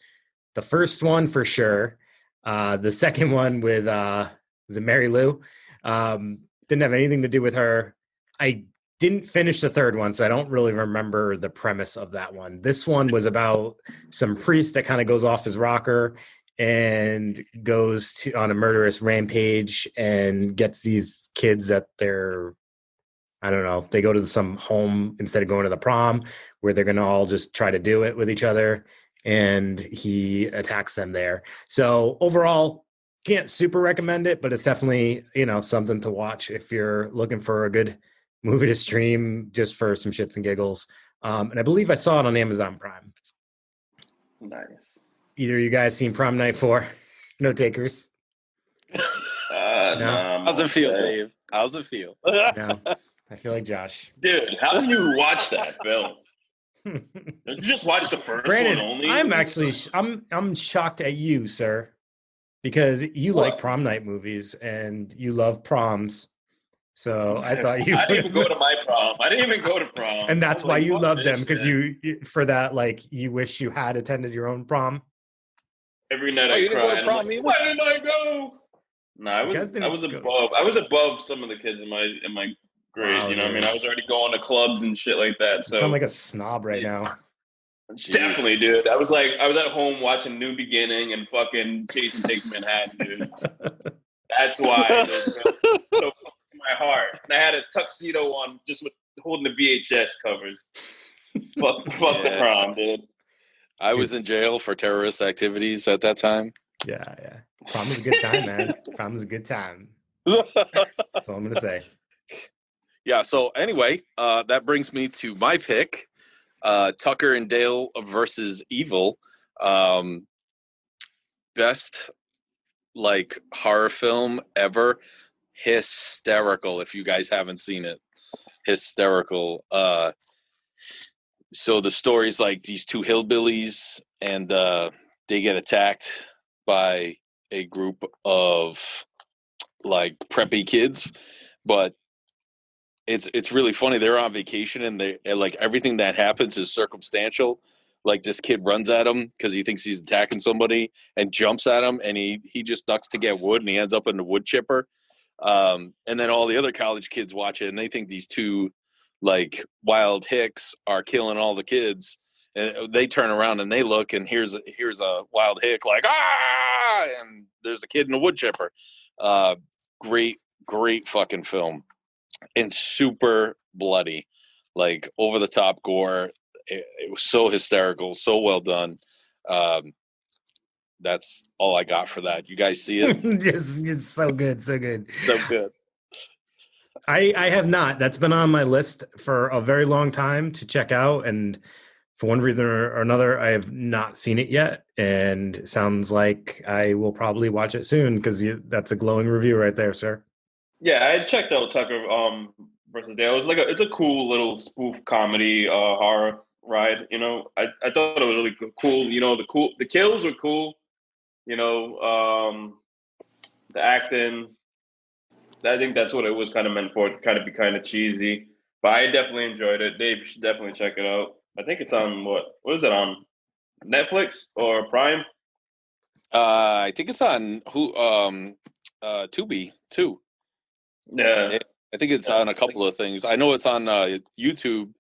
the first one for sure. The second one with was it Mary Lou? Didn't have anything to do with her. I didn't finish the third one, so I don't really remember the premise of that one. This one was about some priest that kind of goes off his rocker and goes on a murderous rampage and gets these kids at their, I don't know, they go to some home instead of going to the prom where they're going to all just try to do it with each other. And he attacks them there. So overall, can't super recommend it, but it's definitely, something to watch if you're looking for a good movie to stream just for some shits and giggles. And I believe I saw it on Amazon Prime. Nice. Either you guys seen Prom Night 4? No takers? No. How's it feel, Dave? How's it feel? No. I feel like Josh. Dude, how can you watch that film? Did you just watch the first Brandin, one only? I'm actually I'm shocked at you, sir, because you like prom night movies and you love proms. So I thought you. I didn't even go to my prom. I didn't even go to prom. And that's why you love them, because shit? you for that, like, you wish you had attended your own prom. Every night I you didn't cried. go to prom either? Why didn't I go? No, I was above some of the kids in my grade. Wow, you know what I mean? I was already going to clubs and shit like that. So I'm like a snob right now. Jeez. Definitely, dude. I was at home watching New Beginning and fucking Jason Takes Manhattan, dude. That's why it was so close to my heart. And I had a tuxedo on, just with holding the VHS covers. Fuck the prom, dude. I was in jail for terrorist activities at that time. Yeah. Prom was a good time, man. Prom was a good time. That's all I'm gonna say. Yeah. So anyway, that brings me to my pick. Tucker and Dale versus Evil. Best horror film ever. Hysterical. If you guys haven't seen it, hysterical. So the story's like these two hillbillies, and they get attacked by a group of like preppy kids, but it's really funny. They're on vacation, and like everything that happens is circumstantial. Like this kid runs at him because he thinks he's attacking somebody and jumps at him, and he just ducks to get wood, and he ends up in the wood chipper. And then all the other college kids watch it, and they think these two like wild hicks are killing all the kids. And they turn around and they look, and here's a wild hick like and there's a kid in a wood chipper. Great fucking film, and super bloody, like over the top gore. It was so hysterical, so well done. That's all I got for that. You guys see it? It's so good, so good. So good. I have not. That's been on my list for a very long time to check out, and for one reason or another, I have not seen it yet. And it sounds like I will probably watch it soon because that's a glowing review right there, sir. Yeah, I checked out Tucker versus Dale. It's a cool little spoof comedy horror ride. You know, I thought it was really cool. You know, the kills were cool. You know, the acting. I think that's what it was kind of meant for. It kind of be kind of cheesy, but I definitely enjoyed it. Dave, you should definitely check it out. I think it's on what is it on Netflix or Prime? I think it's on Tubi too. Yeah, I think it's on a couple of things. I know it's on YouTube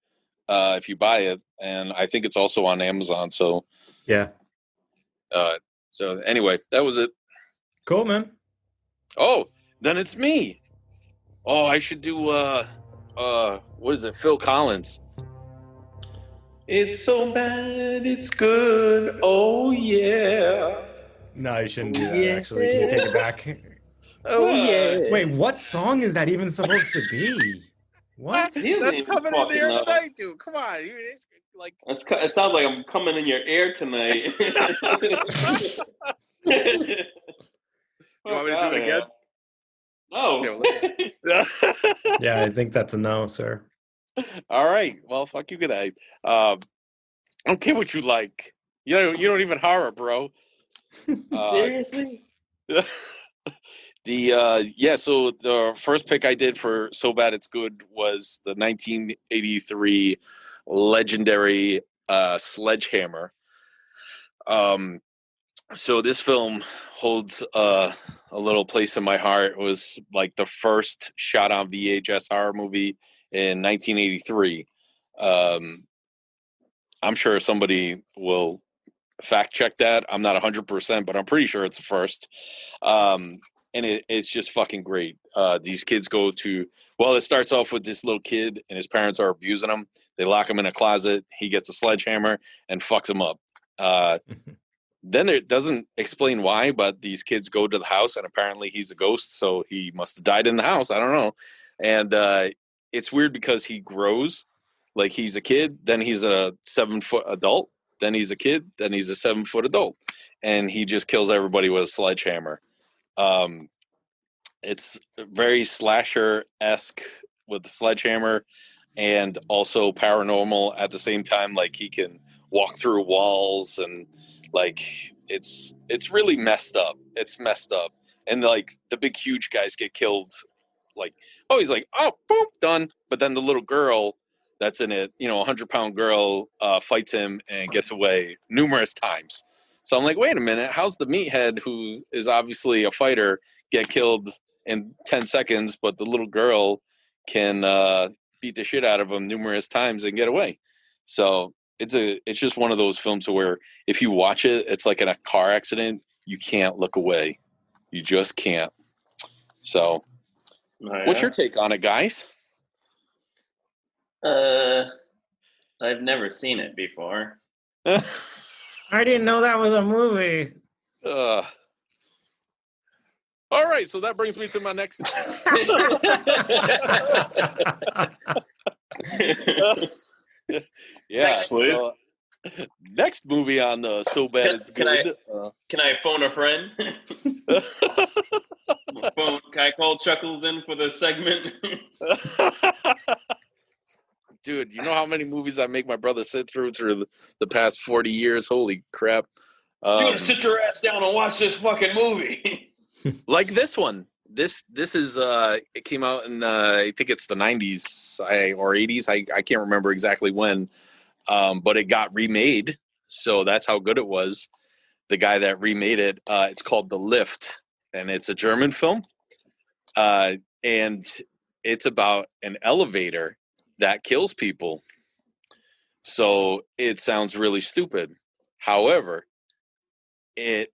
if you buy it, and I think it's also on Amazon. So yeah. So anyway, that was it. Cool, man. Oh, then it's me. Oh, I should do what is it? Phil Collins. It's so bad, it's good. Oh yeah. No, you shouldn't do that. Actually, can you take it back? Oh yeah. Wait, what song is that even supposed to be? What? That's coming in there tonight, dude. Come on, like it sounds like I'm coming in your ear tonight. You want me to do it again? No. Yeah, I think that's a no, sir. All right. Well, fuck you, good night. I don't care what you like. You don't even horror, bro. Seriously? So the first pick I did for So Bad It's Good was the 1983 legendary Sledgehammer. So this film holds a little place in my heart. It was like the first shot on VHS horror movie in 1983. I'm sure somebody will fact check that. I'm not 100%, but I'm pretty sure it's the first. And it's just fucking great. These kids it starts off with this little kid and his parents are abusing him. They lock him in a closet. He gets a sledgehammer and fucks him up. Then it doesn't explain why, but these kids go to the house and apparently he's a ghost. So he must have died in the house. I don't know. And it's weird because he grows. Like he's a kid, then he's a 7-foot adult, then he's a kid, then he's a 7-foot adult. And he just kills everybody with a sledgehammer. It's very slasher-esque with the sledgehammer and also paranormal at the same time. Like he can walk through walls and like it's really messed up. It's messed up. And like the big huge guys get killed. Like, oh, he's like, oh, boom, done. But then the little girl that's in it, 100-pound girl fights him and gets away numerous times. So I'm like, wait a minute, how's the meathead, who is obviously a fighter, get killed in 10 seconds, but the little girl can beat the shit out of him numerous times and get away? So it's just one of those films where if you watch it, it's like in a car accident, you can't look away. You just can't. So what's your take on it, guys? I've never seen it before. I didn't know that was a movie. All right, so that brings me to my next. Yeah. Next, please. So, next movie on the So Bad It's Good. Can I phone a friend? Can I call Chuckles in for the segment? dude, you know how many movies I make my brother sit through the past 40 years? Holy crap. You gotta sit your ass down and watch this fucking movie. Like this one. This is it came out in I think it's the 90s or 80s. I can't remember exactly when. But it got remade. So that's how good it was. The guy that remade it, it's called The Lift, and it's a German film. And it's about an elevator that kills people. So it sounds really stupid. However, it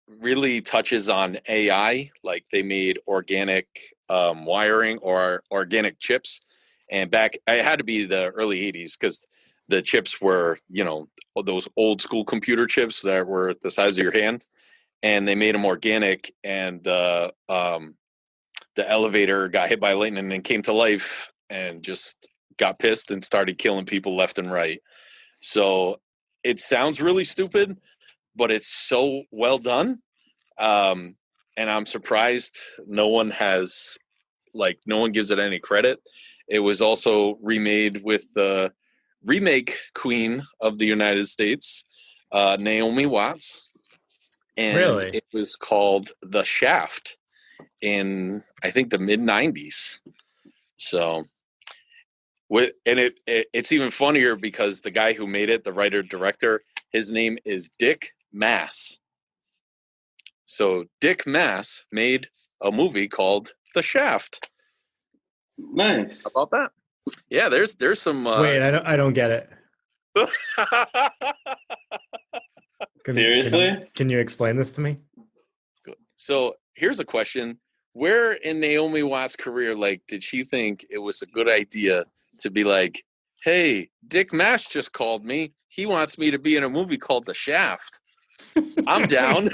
really touches on AI, like they made organic wiring or organic chips. And back, it had to be the early 80s because the chips were, those old school computer chips that were the size of your hand. And they made them organic, and the elevator got hit by lightning and came to life and just got pissed and started killing people left and right. So it sounds really stupid, but it's so well done. And I'm surprised no one gives it any credit. It was also remade with the remake queen of the United States, Naomi Watts. And Really? It was called The Shaft in, I think, the mid-90s. So it's even funnier because the guy who made it, the writer-director, his name is Dick Mass. So Dick Mass made a movie called The Shaft. Nice. How about that? Yeah, there's some. Wait, I don't get it. Seriously? Can you explain this to me? Good. So here's a question: where in Naomi Watts' career, did she think it was a good idea to be like, "Hey, Dick Mash just called me. He wants me to be in a movie called The Shaft. I'm down."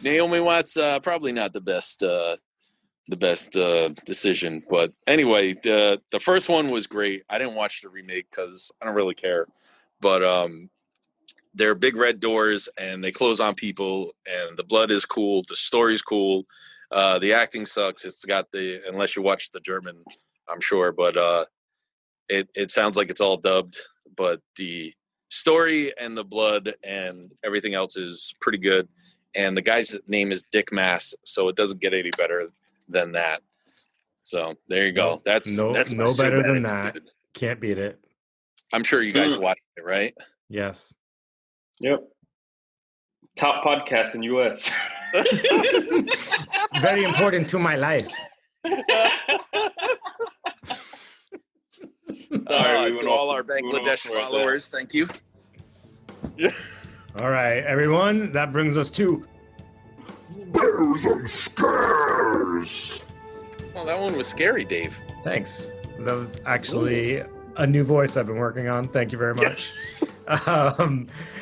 Naomi Watts probably not the best decision, but anyway, the first one was great. I didn't watch the remake because I don't really care, but they're big red doors and they close on people, and the blood is cool, the story's cool, the acting sucks. It's got unless you watch the German, I'm sure, but it sounds like it's all dubbed, but the story and the blood and everything else is pretty good. And the guy's name is Dick Mass, so it doesn't get any better than that. So there you go. That's no so better bad than it's that. good. Can't beat it. I'm sure you guys watched it, right? Yes. Yep. Top podcast in US. Very important to my life. Sorry, to all our Bangladesh followers, thank you. All right, everyone. That brings us to Bears and Scares. Well, that one was scary, Dave. Thanks. That was actually a new voice I've been working on. Thank you very much.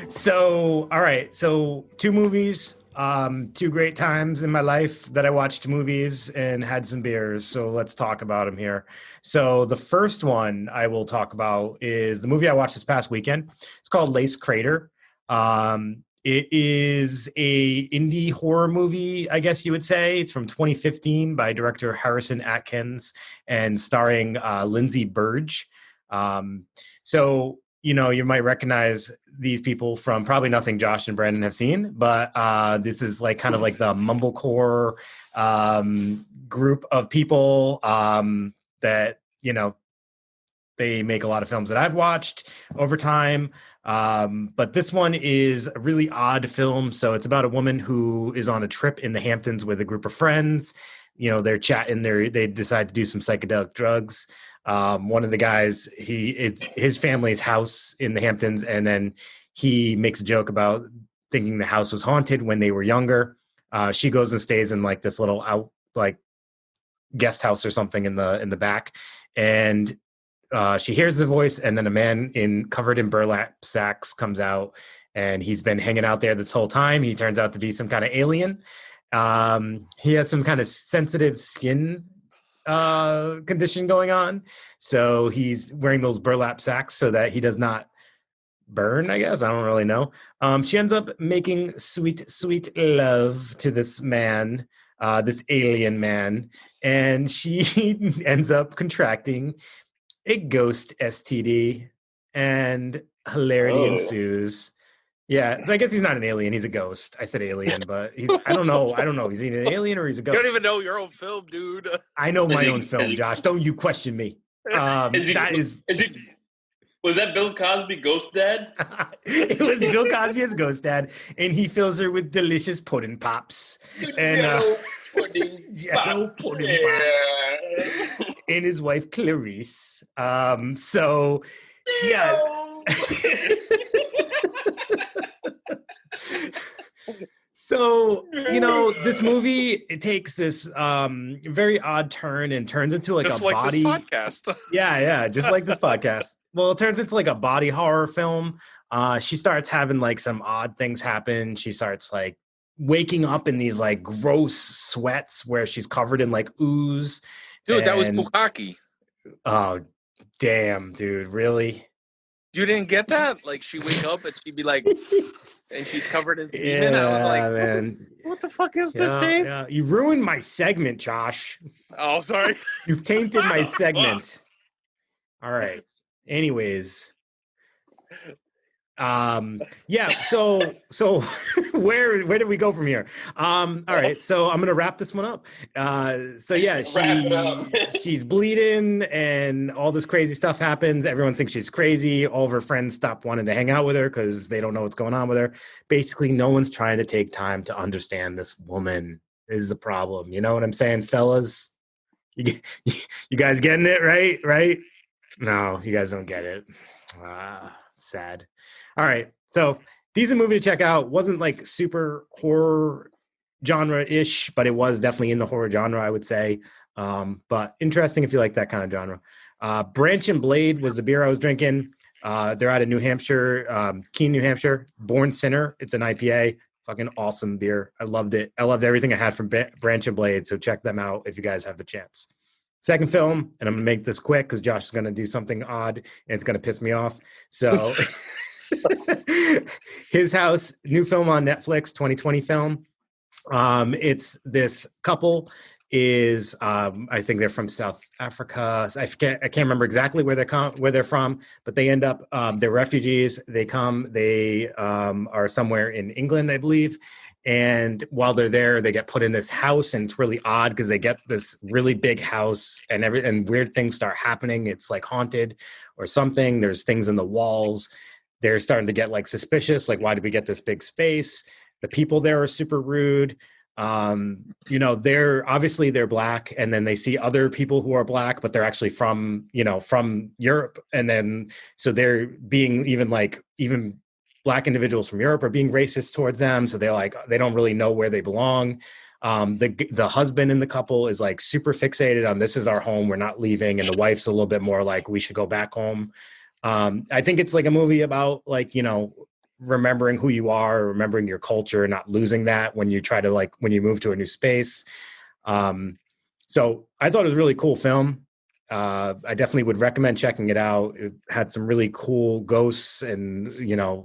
So, all right. So 2 movies, 2 great times in my life that I watched movies and had some beers. So let's talk about them here. So the first one I will talk about is the movie I watched this past weekend. It's called Lace Crater. It is a indie horror movie, I guess you would say. It's from 2015 by director Harrison Atkins and starring Lindsay Burge. So, you might recognize these people from probably nothing Josh and Brandon have seen, but this is kind of like the mumblecore group of people that, they make a lot of films that I've watched over time. But this one is a really odd film. So it's about a woman who is on a trip in the Hamptons with a group of friends. They're chatting, they decide to do some psychedelic drugs. One of the guys, it's his family's house in the Hamptons, and then he makes a joke about thinking the house was haunted when they were younger. She goes and stays in this little guest house or something in the back, and she hears the voice, and then a man covered in burlap sacks comes out, and he's been hanging out there this whole time. He turns out to be some kind of alien. He has some kind of sensitive skin condition going on, so he's wearing those burlap sacks so that he does not burn, I guess. I don't really know. She ends up making sweet love to this man, this alien man, and she ends up contracting a ghost STD, and hilarity ensues. Yeah, so I guess he's not an alien; he's a ghost. I said alien, but I don't know. Is he an alien or he's a You ghost? don't even know your own film, dude. I know my own film, Josh. Don't you question me. Was that Bill Cosby Ghost Dad? It was Bill Cosby as Ghost Dad, and he fills her with delicious pudding pops. Yellow pudding Yellow pudding pops. And his wife Clarice. So yeah. So, this movie, it takes this very odd turn and turns into like just a like body this podcast. Yeah, just like this podcast. Well, it turns into like a body horror film. She starts having like some odd things happen. She starts like waking up in these like gross sweats where she's covered in like ooze. Dude, that was bukkake. Oh, damn, dude, really? You didn't get that? Like, she wake up and she'd be like, and she's covered in semen. Yeah, I was like, man. What the fuck is this, Dave? Yeah. You ruined my segment, Josh. Oh, sorry. You've tainted my segment. All right. Anyways. So where did we go from here? All right, so I'm gonna wrap this one up. She's bleeding and all this crazy stuff happens. Everyone thinks she's crazy. All of her friends stop wanting to hang out with her because they don't know what's going on with her. Basically, no one's trying to take time to understand this woman. This is a problem. You know what I'm saying, fellas? You guys getting it, right? No, you guys don't get it. Sad. All right, so decent movie to check out. Wasn't like super horror genre-ish, but it was definitely in the horror genre, I would say. But interesting if you like that kind of genre. Branch and Blade was the beer I was drinking. They're out of New Hampshire, Keene, New Hampshire. Born Sinner. It's an IPA. Fucking awesome beer. I loved it. I loved everything I had from Branch and Blade, so check them out if you guys have the chance. Second film, and I'm going to make this quick because Josh is going to do something odd, and it's going to piss me off. So... His House, new film on Netflix, 2020 film. It's this couple is I think they're from South Africa. I can't remember exactly where they're from, but they end up they're refugees. They are somewhere in England, I believe. And while they're there, they get put in this house, and it's really odd because they get this really big house, and weird things start happening. It's like haunted or something. There's things in the walls. They're starting to get like suspicious. Like, why did we get this big space? The people there are super rude. They're black, and then they see other people who are black, but they're actually from Europe. And then, so they're being even black individuals from Europe are being racist towards them. So they don't really know where they belong. The husband in the couple is like super fixated on, this is our home, we're not leaving. And the wife's a little bit more like, we should go back home. I think it's like a movie about remembering who you are, remembering your culture, not losing that when you try to when you move to a new space. So I thought it was a really cool film. I definitely would recommend checking it out. It had some really cool ghosts and,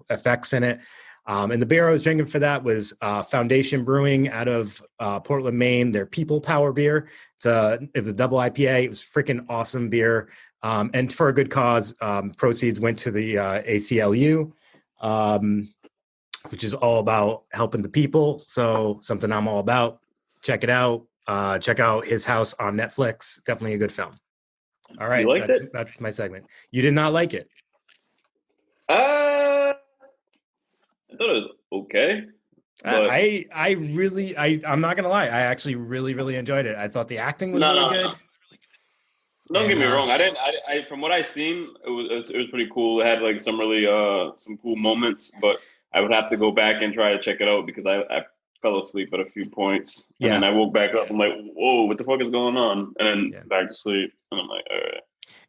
effects in it. And the beer I was drinking for that was Foundation Brewing out of Portland, Maine. Their People Power beer. It was a double IPA. It was freaking awesome beer. And for a good cause, proceeds went to the ACLU, which is all about helping the people. So something I'm all about. Check it out. Check out His House on Netflix. Definitely a good film. All right. That's my segment. You did not like it? I thought it was okay. I'm not gonna lie. I actually really, really enjoyed it. I thought the acting was really good. Don't get me wrong. I from what I've seen, it was pretty cool. It had like some really some cool moments, but I would have to go back and try to check it out because I fell asleep at a few points. And then I woke back up. I'm like, whoa, what the fuck is going on? And then back to sleep. And I'm like, all right.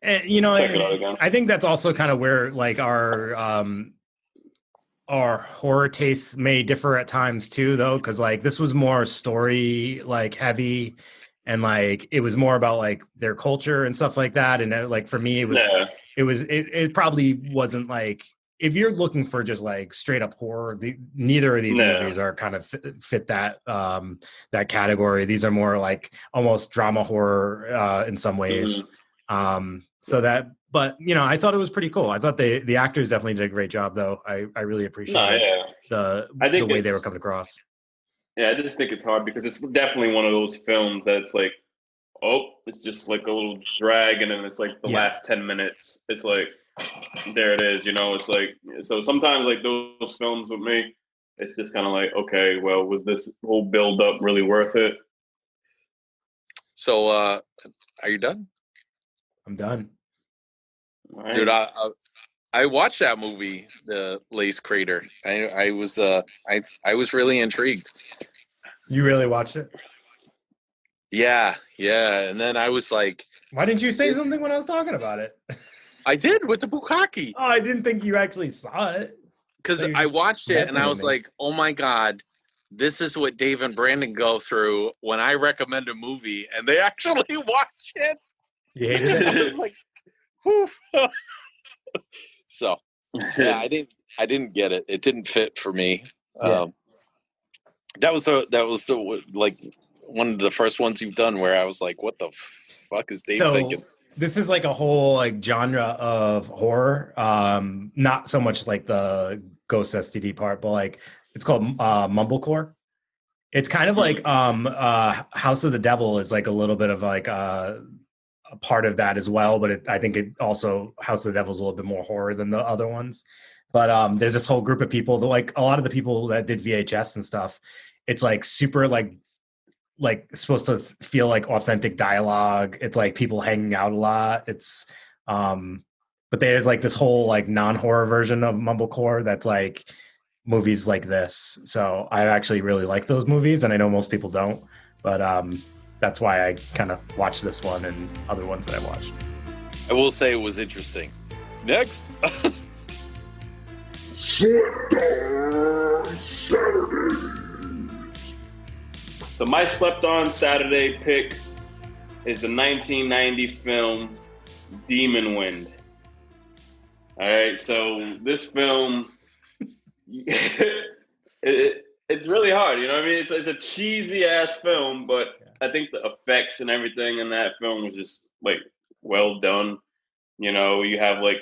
And check it out again. I think that's also kind of where like our horror tastes may differ at times too, though, because like this was more story heavy. And it was more about their culture and stuff like that. And for me, it probably wasn't if you're looking for just like straight up horror, neither of these movies are kind of fit that that category. These are more like almost drama horror in some ways. So that, but you know, I thought it was pretty cool. I thought the actors definitely did a great job, though. I really appreciated the way they were coming across. Yeah, I just think it's hard because it's definitely one of those films that's like, oh, it's just like a little drag, and then it's like the last 10 minutes, it's like, there it is, you know. It's like, so sometimes like those films with me, it's just kind of like, okay, well, was this whole build up really worth it? So, are you done? I'm done. Right. Dude, I watched that movie, The Lace Crater. I was really intrigued. You really watched it? Yeah. And then I was like, why didn't you say something when I was talking about it? I did with the bukkake. Oh, I didn't think you actually saw it. Because I watched it and I was like, oh my God, this is what Dave and Brandon go through when I recommend a movie and they actually watch it. You hated it? I was like, whew. So, yeah, I didn't get it. It didn't fit for me. Yeah. That was the like one of the first ones you've done where I was like, what the fuck is Dave thinking? This is like a whole like genre of horror. Not so much like the ghost STD part, but like it's called mumblecore. It's kind of like House of the Devil is like a little bit of like a part of that as well, but I think it also House of the Devil is a little bit more horror than the other ones. But there's this whole group of people that, like, a lot of the people that did VHS and stuff, it's like super like supposed to feel like authentic dialogue. It's like people hanging out a lot. It's but there's like this whole like non-horror version of mumblecore that's like movies like this. So I actually really like those movies, and I know most people don't, but that's why I kind of watched this one and other ones that I watched. I will say it was interesting. Next. Slept on Saturday. So my slept on Saturday pick is the 1990 film Demon Wind. All right, so this film, it's really hard, you know what I mean? It's a cheesy ass film, but I think the effects and everything in that film was just like well done. You know, you have like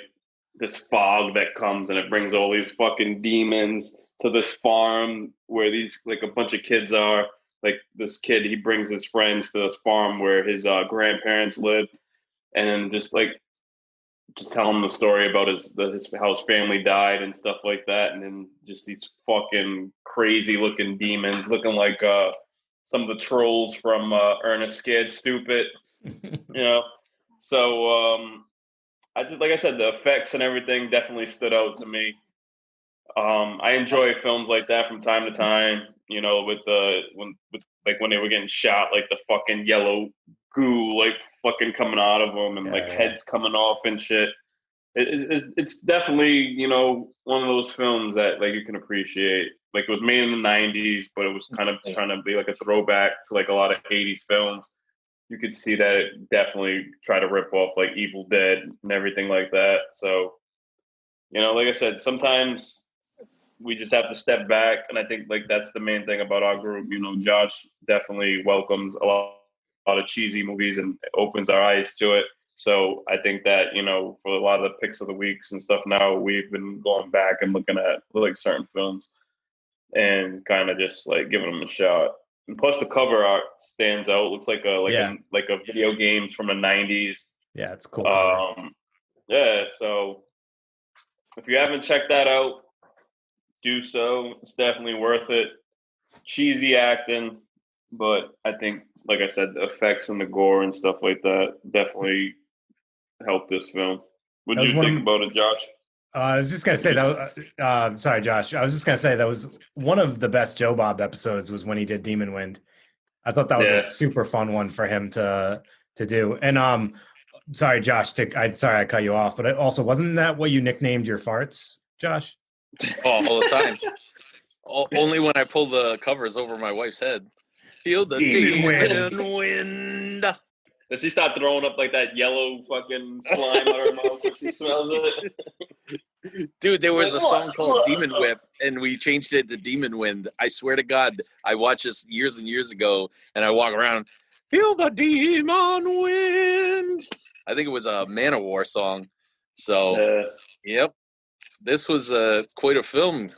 this fog that comes and it brings all these fucking demons to this farm where these like a bunch of kids are. Like this kid, he brings his friends to this farm where his grandparents live, and then just tell him the story about how his family died and stuff like that, and then just these fucking crazy looking demons, looking like some of the trolls from Ernest Scared Stupid, you know. So like I said, the effects and everything definitely stood out to me. I enjoy films like that from time to time. You know, when they were getting shot, like the fucking yellow goo, like fucking coming out of them, and heads coming off and shit. It's definitely, you know, one of those films that like you can appreciate. Like it was made in the 90s, but it was kind of trying to be like a throwback to like a lot of 80s films. You could see that it definitely tried to rip off like Evil Dead and everything like that. So, you know, like I said, sometimes we just have to step back, and I think like that's the main thing about our group. You know, Josh definitely welcomes a lot of cheesy movies and opens our eyes to it. So I think that, you know, for a lot of the picks of the weeks and stuff now, we've been going back and looking at like certain films and kind of just like giving them a shot. And plus the cover art stands out. Looks like a video games from the 90s. Yeah, it's cool. Yeah, so if you haven't checked that out, do so. It's definitely worth it. Cheesy acting, but I think, like I said, the effects and the gore and stuff like that definitely helped this film. What did you think about it, Josh? I was just gonna say that. Sorry, Josh. I was just gonna say that was one of the best Joe Bob episodes. Was when he did Demon Wind. I thought that was a super fun one for him to do. And sorry, Josh. Sorry I cut you off, but also wasn't that what you nicknamed your farts, Josh? All the time. Only when I pull the covers over my wife's head. Feel the demon wind. Does she start throwing up like that yellow fucking slime out of her mouth when she smells it? Dude, there was a song called Demon Whip, and we changed it to Demon Wind. I swear to God, I watched this years and years ago, and I walk around, feel the demon wind. I think it was a Man-O-War song. So, yep, this was quite a film.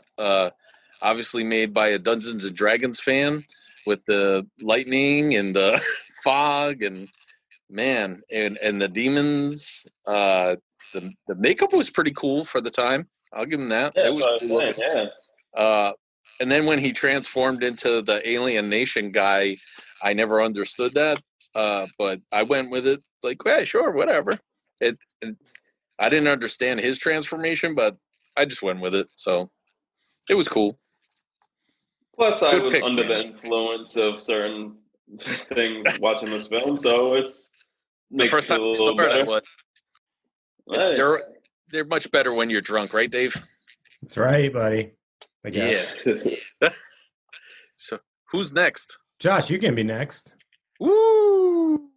Obviously made by a Dungeons and Dragons fan with the lightning and the fog and man and the demons. The makeup was pretty cool for the time. I'll give him that. Yeah, It was cool looking. And then when he transformed into the alien nation guy, I never understood that. But I went with it like, yeah, sure, whatever. I didn't understand his transformation, but I just went with it. So it was cool. Plus, I Good was pick, under the Brandin. influence of certain things watching this film, so it's The makes first it a time I little saw it, I better. was. Hey. They're much better when you're drunk, right, Dave? That's right, buddy. I guess. Yeah. So who's next? Josh, you can be next. Woo!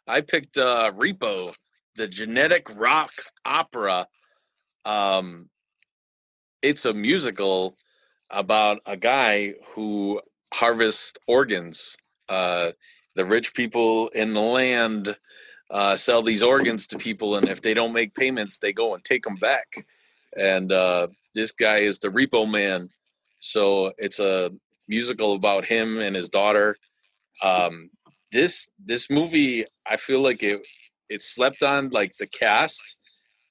I picked Repo, the genetic rock opera. It's a musical about a guy who harvests organs. The rich people in the land sell these organs to people, and if they don't make payments, they go and take them back. And this guy is the Repo Man. So it's a musical about him and his daughter. This movie, I feel like it slept on. Like, the cast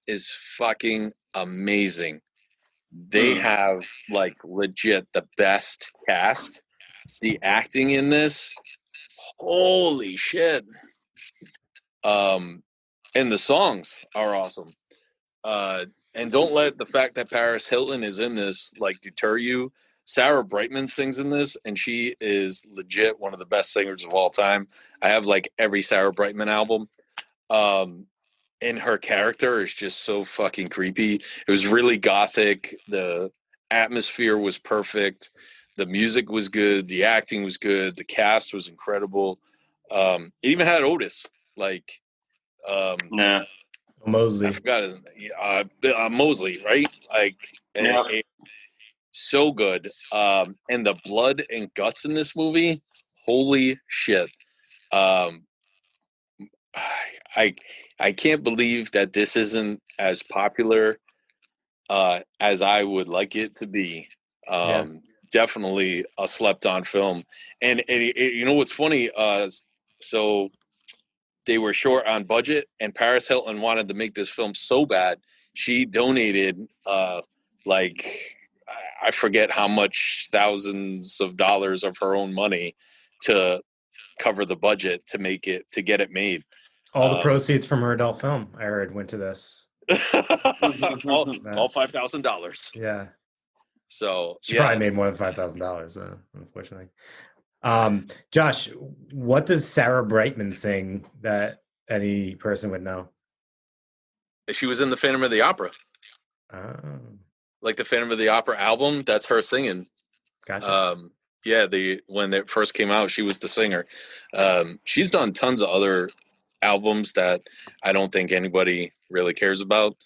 is fucking amazing. They have like legit the best cast. The acting in this, holy shit. And the songs are awesome. And don't let the fact that Paris Hilton is in this like deter you. Sarah Brightman sings in this, and she is legit one of the best singers of all time. I have like every Sarah Brightman album. And her character is just so fucking creepy. It was really gothic. The atmosphere was perfect. The music was good. The acting was good. The cast was incredible. It even had Otis. Like, Mosley. I forgot his Mosley, right? Like, so good. And the blood and guts in this movie, holy shit. I can't believe that this isn't as popular as I would like it to be. Definitely a slept-on film. And you know what's funny? So they were short on budget, and Paris Hilton wanted to make this film so bad, she donated like, I forget how much, thousands of dollars of her own money to cover the budget to get it made. All the proceeds from her adult film, I heard, went to this. all $5,000. Yeah. So she probably made more than $5,000, unfortunately. Josh, what does Sarah Brightman sing that any person would know? She was in the Phantom of the Opera. Like the Phantom of the Opera album, that's her singing. Gotcha. When it first came out, she was the singer. She's done tons of other albums that I don't think anybody really cares about.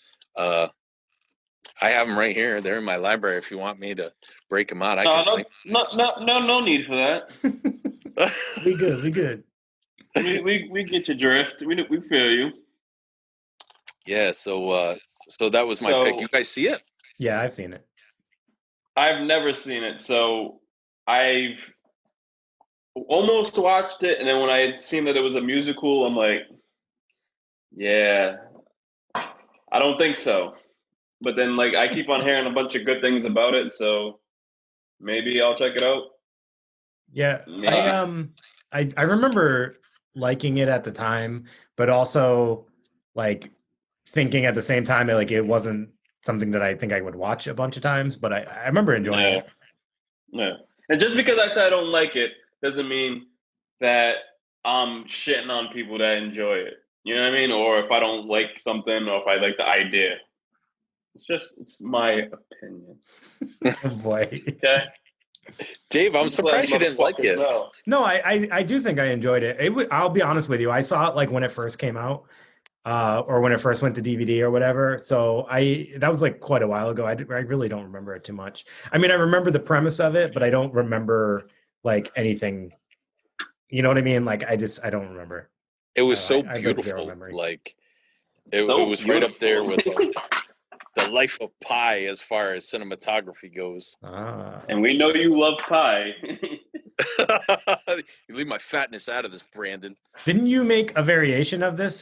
I have them right here. They're in my library. If you want me to break them out, I can sing. No need for that. We good. we get your drift. We feel you. Yeah. So that was my pick. You guys see it? Yeah, I've seen it. I've never seen it, so I've almost watched it, and then when I had seen that it was a musical, I'm like, yeah, I don't think so. But then, like, I keep on hearing a bunch of good things about it, so maybe I'll check it out. Yeah, I remember liking it at the time, but also like thinking at the same time like it wasn't something that I think I would watch a bunch of times. But I remember enjoying it. Yeah, and just because I said I don't like it doesn't mean that I'm shitting on people that enjoy it. You know what I mean? Or if I don't like something, or if I like the idea. It's my opinion. Oh boy. Okay. Dave, I'm surprised you didn't like it. No, I do think I enjoyed it. I'll be honest with you. I saw it like when it first came out. or when it first went to DVD or whatever. So that was like quite a while ago. I really don't remember it too much. I mean, I remember the premise of it, but I don't remember like anything. You know what I mean? Like I don't remember. It was so I got zero beautiful. memory. Like it So was right up there beautiful. with the Life of Pi as far as cinematography goes. And we know you love pie. You leave my fatness out of this, Brandin. Didn't you make a variation of this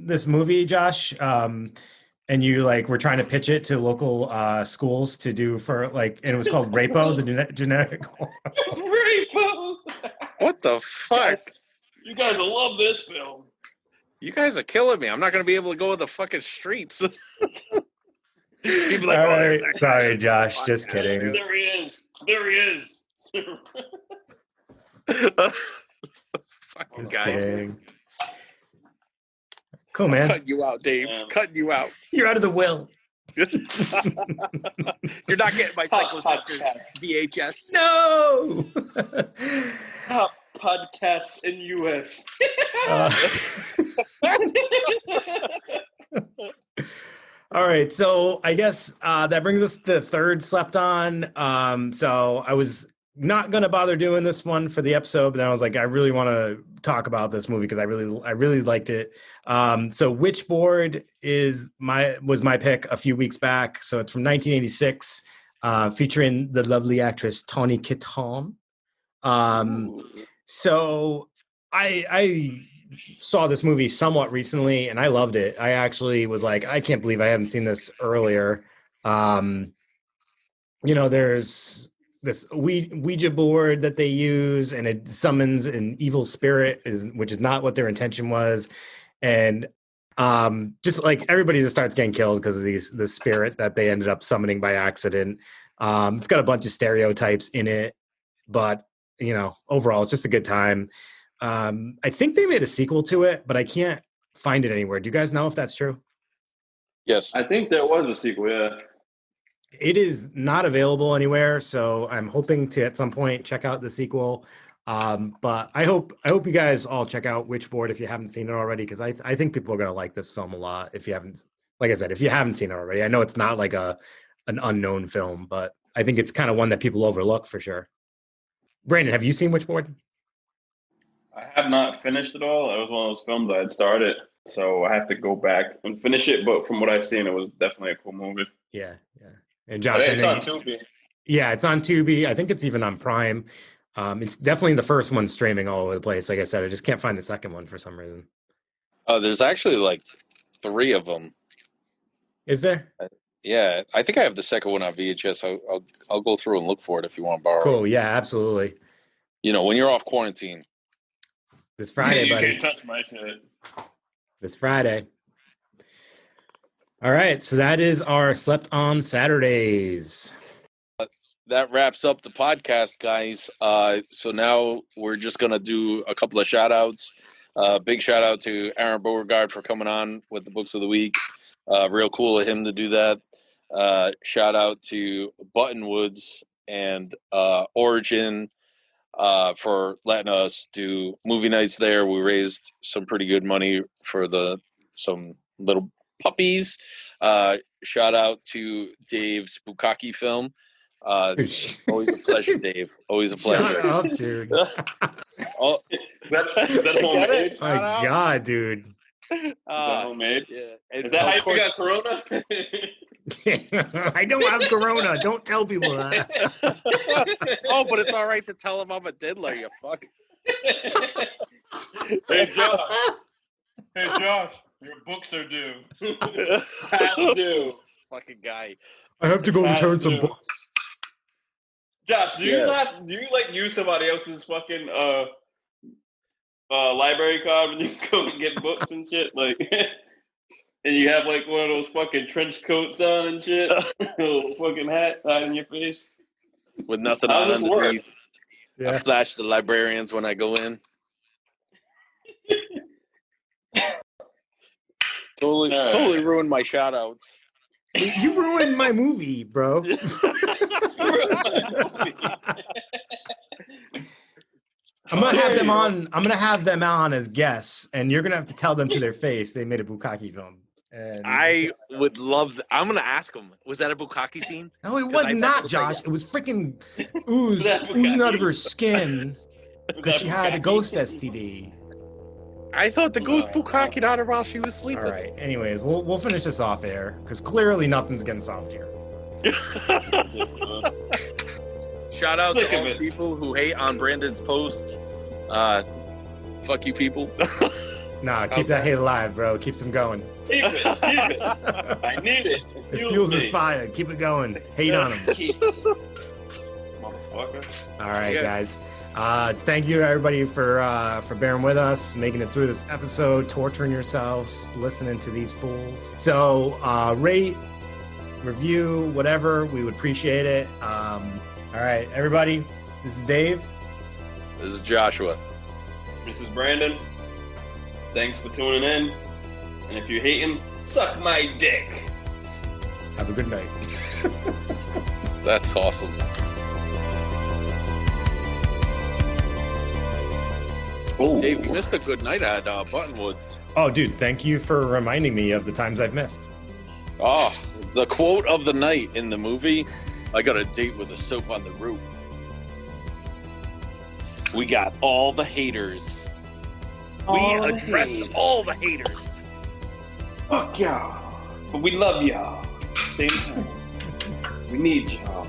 this movie, Josh? And you like were trying to pitch it to local schools to do for like, and it was called Rapo, the genetic. Rapo. What the fuck? You guys will love this film. You guys are killing me. I'm not going to be able to go in the fucking streets. People like, All oh, right. there's Sorry, Josh. Just kidding. There he is. There he is. fucking Just guys. kidding. Cool, man. Cutting you out, Dave. Cutting you out. You're out of the will. You're not getting my Psycho Sisters VHS. No. Top podcast in US. All right, so I guess that brings us to the third slept on. So I was not gonna bother doing this one for the episode, but then I was like, I really want to talk about this movie because I really liked it. So Witchboard was my pick a few weeks back. So it's from 1986, featuring the lovely actress Tawny Kitaen. So I saw this movie somewhat recently and I loved it. I actually was like, I can't believe I haven't seen this earlier. There's this Ouija board that they use and it summons an evil spirit, which is not what their intention was. And just like everybody just starts getting killed because of the spirit that they ended up summoning by accident. It's got a bunch of stereotypes in it, but overall it's just a good time. I think they made a sequel to it, but I can't find it anywhere. Do you guys know if that's true? Yes. I think there was a sequel, yeah. It is not available anywhere, so I'm hoping to at some point check out the sequel. But I hope you guys all check out Witchboard if you haven't seen it already, because I think people are gonna like this film a lot. If you haven't, like I said, if you haven't seen it already, I know it's not like an unknown film, but I think it's kind of one that people overlook for sure. Brandin, have you seen Witchboard? I have not finished it all. It was one of those films I had started, so I have to go back and finish it. But from what I've seen, it was definitely a cool movie. Yeah. And Josh, it's on Tubi. Yeah, it's on Tubi. I think it's even on Prime. It's definitely the first one streaming all over the place. Like I said, I just can't find the second one for some reason. There's actually like 3 of them. Is there? Yeah, I think I have the second one on VHS. I'll go through and look for it if you want to borrow. Cool. Yeah, absolutely. When you're off quarantine. This Friday, you buddy. can't touch my shit. This Friday. All right, so that is our Slept On Saturdays. That wraps up the podcast, guys. So now we're just going to do a couple of shout-outs. Big shout-out to Aron Beauregard for coming on with the Books of the Week. Real cool of him to do that. Shout-out to Buttonwoods and Origin for letting us do movie nights there. We raised some pretty good money for some little puppies. Shout out to Dave's Bukkake film. Always a pleasure, Dave. Always a pleasure. Shut up, dude. Oh, Is that homemade? My God, dude. Is that homemade? Yeah. Is that how you got Corona? I don't have Corona. Don't tell people that. Oh, but it's all right to tell him I'm a diddler, you fuck. Hey, Josh, your books are due. Past due. Fucking guy. I have to go Past return some due. books. Josh, do you use somebody else's fucking library card when you go and get books and shit? Like, and you have like one of those fucking trench coats on and shit, little fucking hat hiding your face With nothing How on does this work? underneath. Yeah. I flash the librarians when I go in. Totally ruined my shout outs. You ruined my movie, bro. I'm gonna have them Yeah. on. I'm gonna have them on as guests, and you're gonna have to tell them to their face they made a bukkake film. And I would love. I'm gonna ask him. Was that a bukkake scene? no, it 'Cause was I not, bet he'll say Josh. yes. It was freaking ooze that oozing out of bukkake? her skin because she had a ghost STD. I thought the ghost bukkake'd out her while she was sleeping. All right. Anyways, we'll finish this off air because clearly nothing's getting solved here. Shout out Sick to of all the it. people who hate on Brandon's posts. Fuck you, people. Nah, keep How's that that? hate alive, bro. Keeps them going. Keep it. I need it. It fuels his fire. Keep it going. Hate on him. Motherfucker. All right, Yeah. guys. Thank you everybody for bearing with us, making it through this episode, torturing yourselves, listening to these fools. So rate, review, whatever, we would appreciate it. All right, everybody. This is Dave. This is Joshua. This is Brandon. Thanks for tuning in. And if you hate him, suck my dick. Have a good night. That's awesome. Oh, Dave, you missed a good night at Buttonwoods. Oh, dude, thank you for reminding me of the times I've missed. Oh, the quote of the night in the movie, I got a date with a soap on the roof. We got all the haters. We address all the haters. Fuck y'all. But we love y'all. Same time. We need y'all.